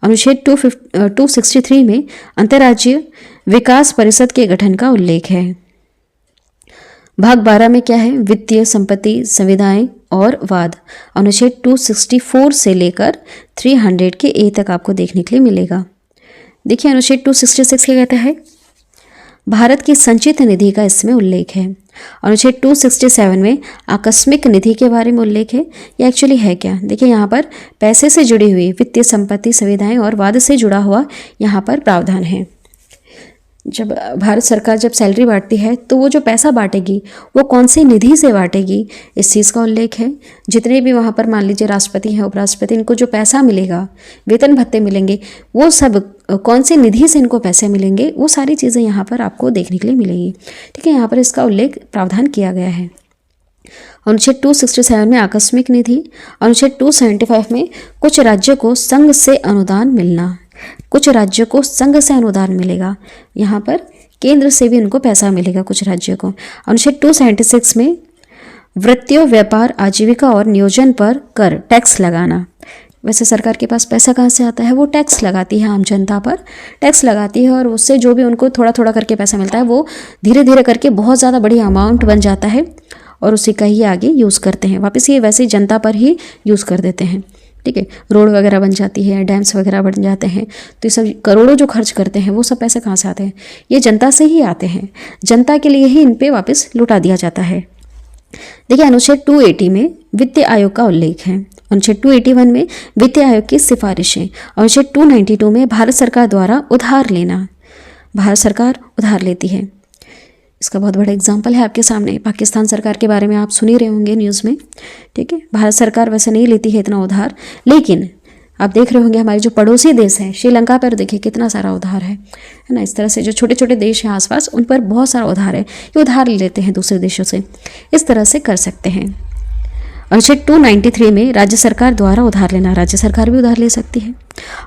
अनुच्छेद 263 में अंतर्राज्यीय विकास परिषद के गठन का उल्लेख है। भाग 12 में क्या है? वित्तीय संपत्ति, संविदाएं और वाद। अनुच्छेद 264 से लेकर 300 के ए तक आपको देखने के लिए मिलेगा। देखिए अनुच्छेद 266 क्या कहता है? भारत की संचित निधि का इसमें उल्लेख है। अनुच्छेद 267 में आकस्मिक निधि के बारे में उल्लेख है। ये एक्चुअली है क्या? देखिए यहाँ पर पैसे से जुड़ी हुई वित्तीय संपत्ति, सुविधाएं और वाद से जुड़ा हुआ यहाँ पर प्रावधान है। जब भारत सरकार जब सैलरी बांटती है तो वो जो पैसा बांटेगी वो कौन सी निधि से बांटेगी, इस चीज़ का उल्लेख है। जितने भी वहाँ पर मान लीजिए राष्ट्रपति हैं, उपराष्ट्रपति, इनको जो पैसा मिलेगा, वेतन भत्ते मिलेंगे, वो सब कौन सी निधि से इनको पैसे मिलेंगे, वो सारी चीज़ें यहाँ पर आपको देखने के लिए मिलेगी। ठीक है, यहाँ पर इसका उल्लेख प्रावधान किया गया है। अनुच्छेद 267 में आकस्मिक निधि। अनुच्छेद 275 में कुछ राज्यों को संघ से अनुदान मिलना। कुछ राज्यों को संघ से अनुदान मिलेगा, यहाँ पर केंद्र से भी उनको पैसा मिलेगा कुछ राज्यों को। अनुच्छेद 276 में वृत्तियों, व्यापार, आजीविका और नियोजन पर कर, टैक्स लगाना। वैसे सरकार के पास पैसा कहाँ से आता है? वो टैक्स लगाती है, आम जनता पर टैक्स लगाती है और उससे जो भी उनको थोड़ा थोड़ा करके पैसा मिलता है वो धीरे धीरे करके बहुत ज़्यादा बड़ी अमाउंट बन जाता है और उसी का ही आगे यूज़ करते हैं, वापस ये वैसे जनता पर ही यूज़ कर देते हैं। ठीक है, रोड वगैरह बन जाती है, डैम्स वगैरह बन जाते हैं, तो ये सब करोड़ों जो खर्च करते हैं वो सब पैसे कहाँ से आते हैं? ये जनता से ही आते हैं, जनता के लिए ही इन पे वापस लुटा दिया जाता है। देखिए अनुच्छेद 280 में वित्त आयोग का उल्लेख है। अनुच्छेद 281 में वित्त आयोग की सिफारिशें। अनुच्छेद 292 में भारत सरकार द्वारा उधार लेना। भारत सरकार उधार लेती है, इसका बहुत बड़ा एग्जाम्पल है आपके सामने। पाकिस्तान सरकार के बारे में आप सुन ही रहे होंगे न्यूज़ में। ठीक है, भारत सरकार वैसे नहीं लेती है इतना उधार, लेकिन आप देख रहे होंगे हमारे जो पड़ोसी देश हैं, श्रीलंका पर देखिए कितना सारा उधार है ना। इस तरह से जो छोटे छोटे देश हैं आसपास, उन पर बहुत सारा उधार है, ये उधार ले लेते हैं दूसरे देशों से, इस तरह से कर सकते हैं। अनुच्छेद 293 में राज्य सरकार द्वारा उधार लेना, राज्य सरकार भी उधार ले सकती है।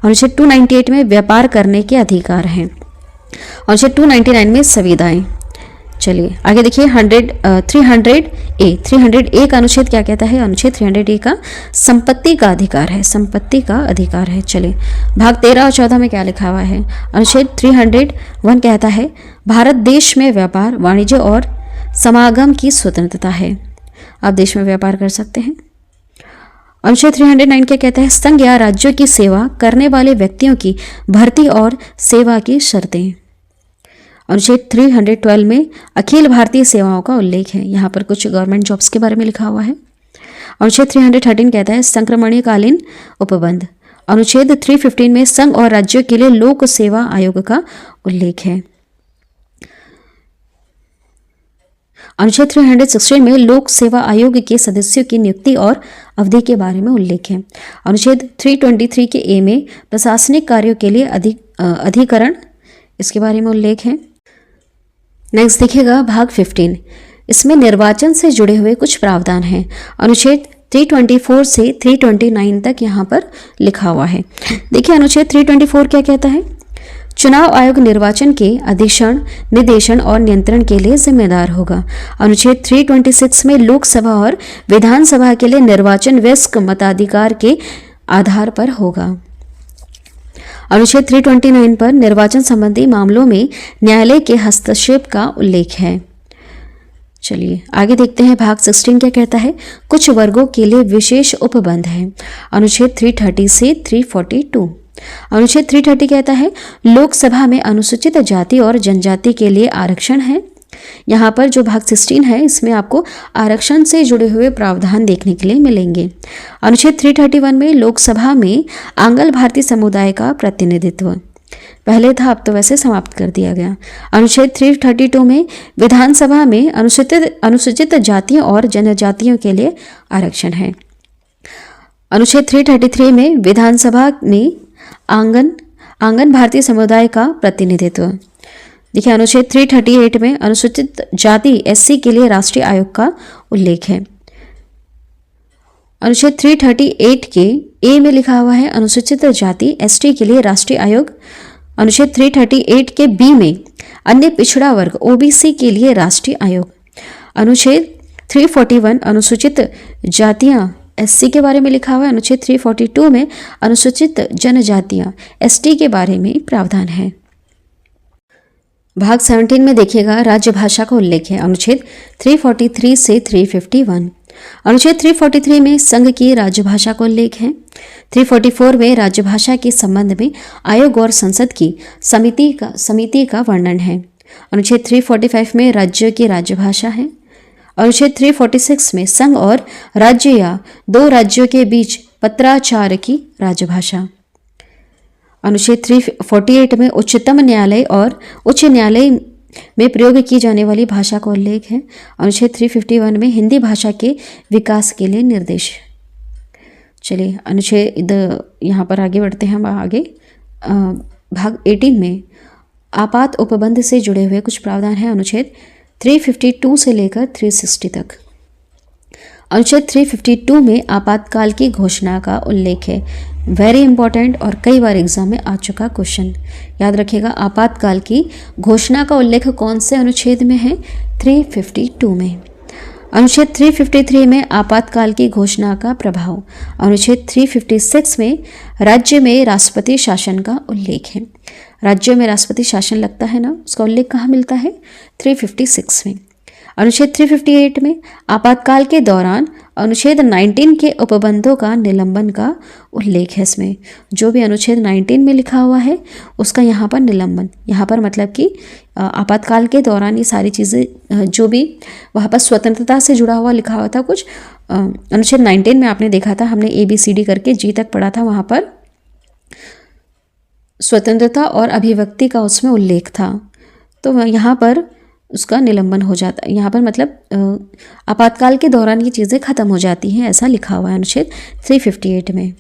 अनुच्छेद 298 में व्यापार करने के अधिकार हैं। अनुच्छेद 299 में संविदाएं। चलिए आगे देखिए 300A का अनुच्छेद क्या कहता है? अनुच्छेद 300A का संपत्ति का अधिकार है, संपत्ति का अधिकार है। चलिए भाग 13 और 14 में क्या लिखा हुआ है? अनुच्छेद 301 कहता है भारत देश में व्यापार, वाणिज्य और समागम की स्वतंत्रता है, आप देश में व्यापार कर सकते हैं। अनुच्छेद 309 क्या कहता है? संघ या राज्यों की सेवा करने वाले व्यक्तियों की भर्ती और सेवा की शर्तें। अनुच्छेद 312 में अखिल भारतीय सेवाओं का उल्लेख है, यहाँ पर कुछ गवर्नमेंट जॉब्स के बारे में लिखा हुआ है। अनुच्छेद 313 कहता है संक्रमणीकालीन उपबंध। अनुच्छेद 315 में संघ और राज्यों के लिए लोक सेवा आयोग का उल्लेख है। अनुच्छेद 316 में लोक सेवा आयोग के सदस्यों की नियुक्ति और अवधि के बारे में उल्लेख है। अनुच्छेद 323 के ए में प्रशासनिक कार्यों के लिए अधिकरण, इसके बारे में उल्लेख है। नेक्स्ट देखिएगा भाग 15, इसमें निर्वाचन से जुड़े हुए कुछ प्रावधान हैं। अनुच्छेद 324 से 329 तक यहाँ पर लिखा हुआ है। देखिए अनुच्छेद 324 क्या कहता है? चुनाव आयोग निर्वाचन के अधीक्षण, निर्देशन और नियंत्रण के लिए जिम्मेदार होगा। अनुच्छेद 326 में लोकसभा और विधानसभा के लिए निर्वाचन वयस्क मताधिकार के आधार पर होगा। अनुच्छेद 329 पर निर्वाचन संबंधी मामलों में न्यायालय के हस्तक्षेप का उल्लेख है। चलिए आगे देखते हैं भाग 16 क्या कहता है। कुछ वर्गों के लिए विशेष उपबंध है। अनुच्छेद 330 से 342। अनुच्छेद 330 कहता है लोकसभा में अनुसूचित जाति और जनजाति के लिए आरक्षण है। यहाँ पर जो भाग 16 है इसमें आपको आरक्षण से जुड़े हुए प्रावधान देखने के लिए मिलेंगे। अनुच्छेद 331 में लोकसभा में आंग्ल भारतीय समुदाय का प्रतिनिधित्व पहले था, अब तो वैसे समाप्त कर दिया गया। अनुच्छेद 332 में विधानसभा में अनुसूचित जातियों और जनजातियों के लिए आरक्षण है। अनुच्छेद 333 में विधानसभा में आंगन भारतीय समुदाय का प्रतिनिधित्व। देखिए अनुच्छेद 338 में अनुसूचित जाति एससी के लिए राष्ट्रीय आयोग का उल्लेख है। अनुच्छेद 338 के ए में लिखा हुआ है अनुसूचित जाति एसटी के लिए राष्ट्रीय आयोग। अनुच्छेद 338 के बी में अन्य पिछड़ा वर्ग ओबीसी के लिए राष्ट्रीय आयोग। अनुच्छेद 341 अनुसूचित जातियां एससी के बारे में लिखा हुआ है। अनुच्छेद 342 में अनुसूचित जनजातियां एसटी के बारे में प्रावधान है। भाग 17 में देखिएगा राज्य भाषा का उल्लेख है। अनुच्छेद 343 से 351। अनुच्छेद 343 में संघ की राज्यभाषा का उल्लेख है। 344 में राज्यभाषा के संबंध में आयोग और संसद की समिति का वर्णन है। अनुच्छेद 345 में राज्य की राज्यभाषा है। अनुच्छेद 346 में संघ और राज्य या दो राज्यों के बीच पत्राचार की राज्यभाषा। अनुच्छेद 348 में उच्चतम न्यायालय और उच्च न्यायालय में प्रयोग की जाने वाली भाषा का उल्लेख है। अनुच्छेद 351 में हिंदी भाषा के विकास के लिए निर्देश। चलिए अनुच्छेद यहाँ पर आगे बढ़ते हैं हम आगे। भाग 18 में आपात उपबंध से जुड़े हुए कुछ प्रावधान हैं। अनुच्छेद 352 से लेकर 360 तक। अनुच्छेद 352 में आपातकाल की घोषणा का उल्लेख है। वेरी इंपॉर्टेंट और कई बार एग्जाम में आ चुका क्वेश्चन, याद रखिएगा। आपातकाल की घोषणा का उल्लेख कौन से अनुच्छेद में है? 352 में। अनुच्छेद 353 में आपातकाल की घोषणा का प्रभाव। अनुच्छेद 356 में राज्य में राष्ट्रपति शासन का उल्लेख है। राज्य में राष्ट्रपति शासन लगता है ना, उसका उल्लेख कहाँ मिलता है? 356 में। अनुच्छेद 358 में आपातकाल के दौरान अनुच्छेद 19 के उपबंधों का निलंबन का उल्लेख है। इसमें जो भी अनुच्छेद 19 में लिखा हुआ है उसका यहाँ पर निलंबन, यहाँ पर मतलब कि आपातकाल के दौरान ये सारी चीज़ें जो भी वहाँ पर स्वतंत्रता से जुड़ा हुआ लिखा हुआ था कुछ, अनुच्छेद 19 में आपने देखा था, हमने ABCD करके G तक पढ़ा था, वहाँ पर स्वतंत्रता और अभिव्यक्ति का उसमें उल्लेख था। तो यहाँ पर उसका निलंबन हो जाता है। यहाँ पर मतलब आपातकाल के दौरान ये चीज़ें ख़त्म हो जाती हैं, ऐसा लिखा हुआ है अनुच्छेद 358 में।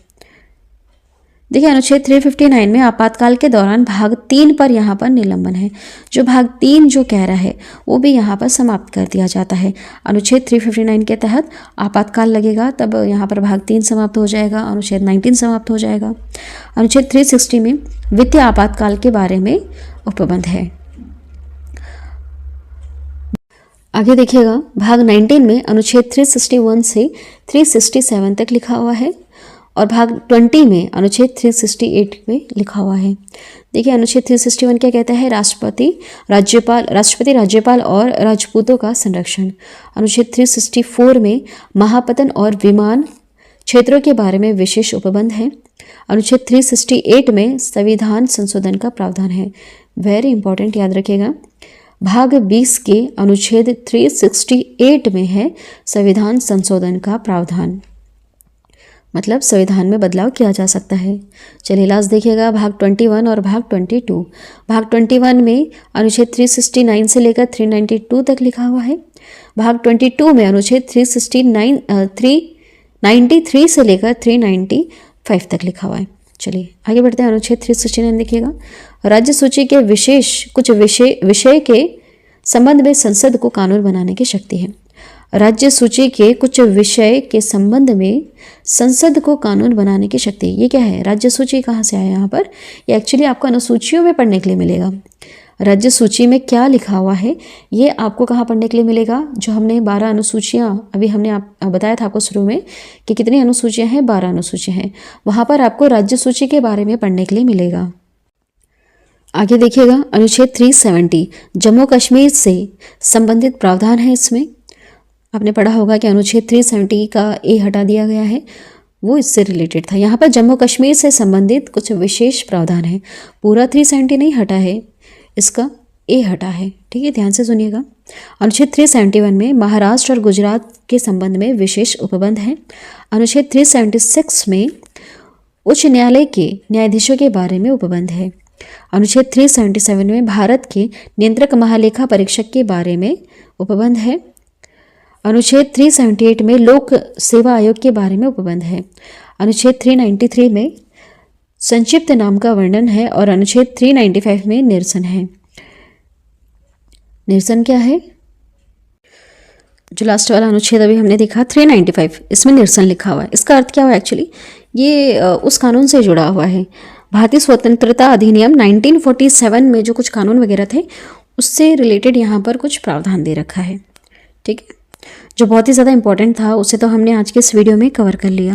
देखिए अनुच्छेद 359 में आपातकाल के दौरान भाग 3 पर यहाँ पर निलंबन है। जो भाग 3 जो कह रहा है वो भी यहाँ पर समाप्त कर दिया जाता है। अनुच्छेद 359 के तहत आपातकाल लगेगा तब यहाँ पर भाग 3 समाप्त हो जाएगा, अनुच्छेद 19 समाप्त हो जाएगा। अनुच्छेद 360 में वित्तीय आपातकाल के बारे में उपबंध है। आगे देखिएगा भाग 19 में अनुच्छेद 361 से 367 तक लिखा हुआ है और भाग 20 में अनुच्छेद 368 में लिखा हुआ है। देखिए अनुच्छेद 361 क्या कहता है? राष्ट्रपति राज्यपाल और राजपूतों का संरक्षण। अनुच्छेद 364 में महापतन और विमान क्षेत्रों के बारे में विशेष उपबंध है। अनुच्छेद 368 में संविधान संशोधन का प्रावधान है। वेरी इंपॉर्टेंट, याद रखिएगा। भाग 20 के अनुच्छेद 368 में है संविधान संशोधन का प्रावधान, मतलब संविधान में बदलाव किया जा सकता है। चलिए लास्ट देखिएगा भाग 21 और भाग 22। भाग 21 में अनुच्छेद 369 से लेकर 392 तक लिखा हुआ है। भाग 22 में अनुच्छेद 393 से लेकर 395 तक लिखा हुआ है। चलिए आगे बढ़ते हैं। अनुच्छेद 369 देखिएगा, राज्य सूची के कुछ विषय के संबंध में संसद को कानून बनाने की शक्ति है। राज्य सूची के कुछ विषय के संबंध में संसद को कानून बनाने की शक्ति, ये क्या है? राज्य सूची कहाँ से आया यहाँ पर? ये एक्चुअली आपको अनुसूचियों में पढ़ने के लिए मिलेगा। राज्य सूची में क्या लिखा हुआ है ये आपको कहाँ पढ़ने के लिए मिलेगा? जो हमने 12 अनुसूचियाँ अभी हमने बताया था आपको शुरू में कि कितनी अनुसूचियाँ हैं, 12 अनुसूचियाँ हैं, वहाँ पर आपको राज्य सूची के बारे में पढ़ने के लिए मिलेगा। आगे देखिएगा, अनुच्छेद 370 जम्मू कश्मीर से संबंधित प्रावधान है। इसमें आपने पढ़ा होगा कि अनुच्छेद 370 का ए हटा दिया गया है, वो इससे रिलेटेड था। यहाँ पर जम्मू कश्मीर से संबंधित कुछ विशेष प्रावधान है। पूरा 370 नहीं हटा है, इसका ए हटा है, ठीक है, ध्यान से सुनिएगा। अनुच्छेद 371 में महाराष्ट्र और गुजरात के संबंध में विशेष उपबंध है। अनुच्छेद 376 में उच्च न्यायालय के न्यायाधीशों के बारे में उपबंध है। अनुच्छेद 377 में भारत के नियंत्रक महालेखा परीक्षक के बारे में उपबंध है। अनुच्छेद 378 में लोक सेवा आयोग के बारे में उपबंध है। अनुच्छेद 393 में संक्षिप्त नाम का वर्णन है और अनुच्छेद 395 में निरसन है। निरसन क्या है? जो लास्ट वाला अनुच्छेद अभी हमने देखा 395, इसमें निरसन लिखा हुआ है। इसका अर्थ क्या हुआ एक्चुअली? ये उस कानून से जुड़ा हुआ है। भारतीय स्वतंत्रता अधिनियम 1947 में जो कुछ कानून वगैरह थे उससे रिलेटेड यहाँ पर कुछ प्रावधान दे रखा है, ठीक है, जो बहुत ही ज़्यादा इंपॉर्टेंट था। उसे तो हमने आज के इस वीडियो में कवर कर लिया।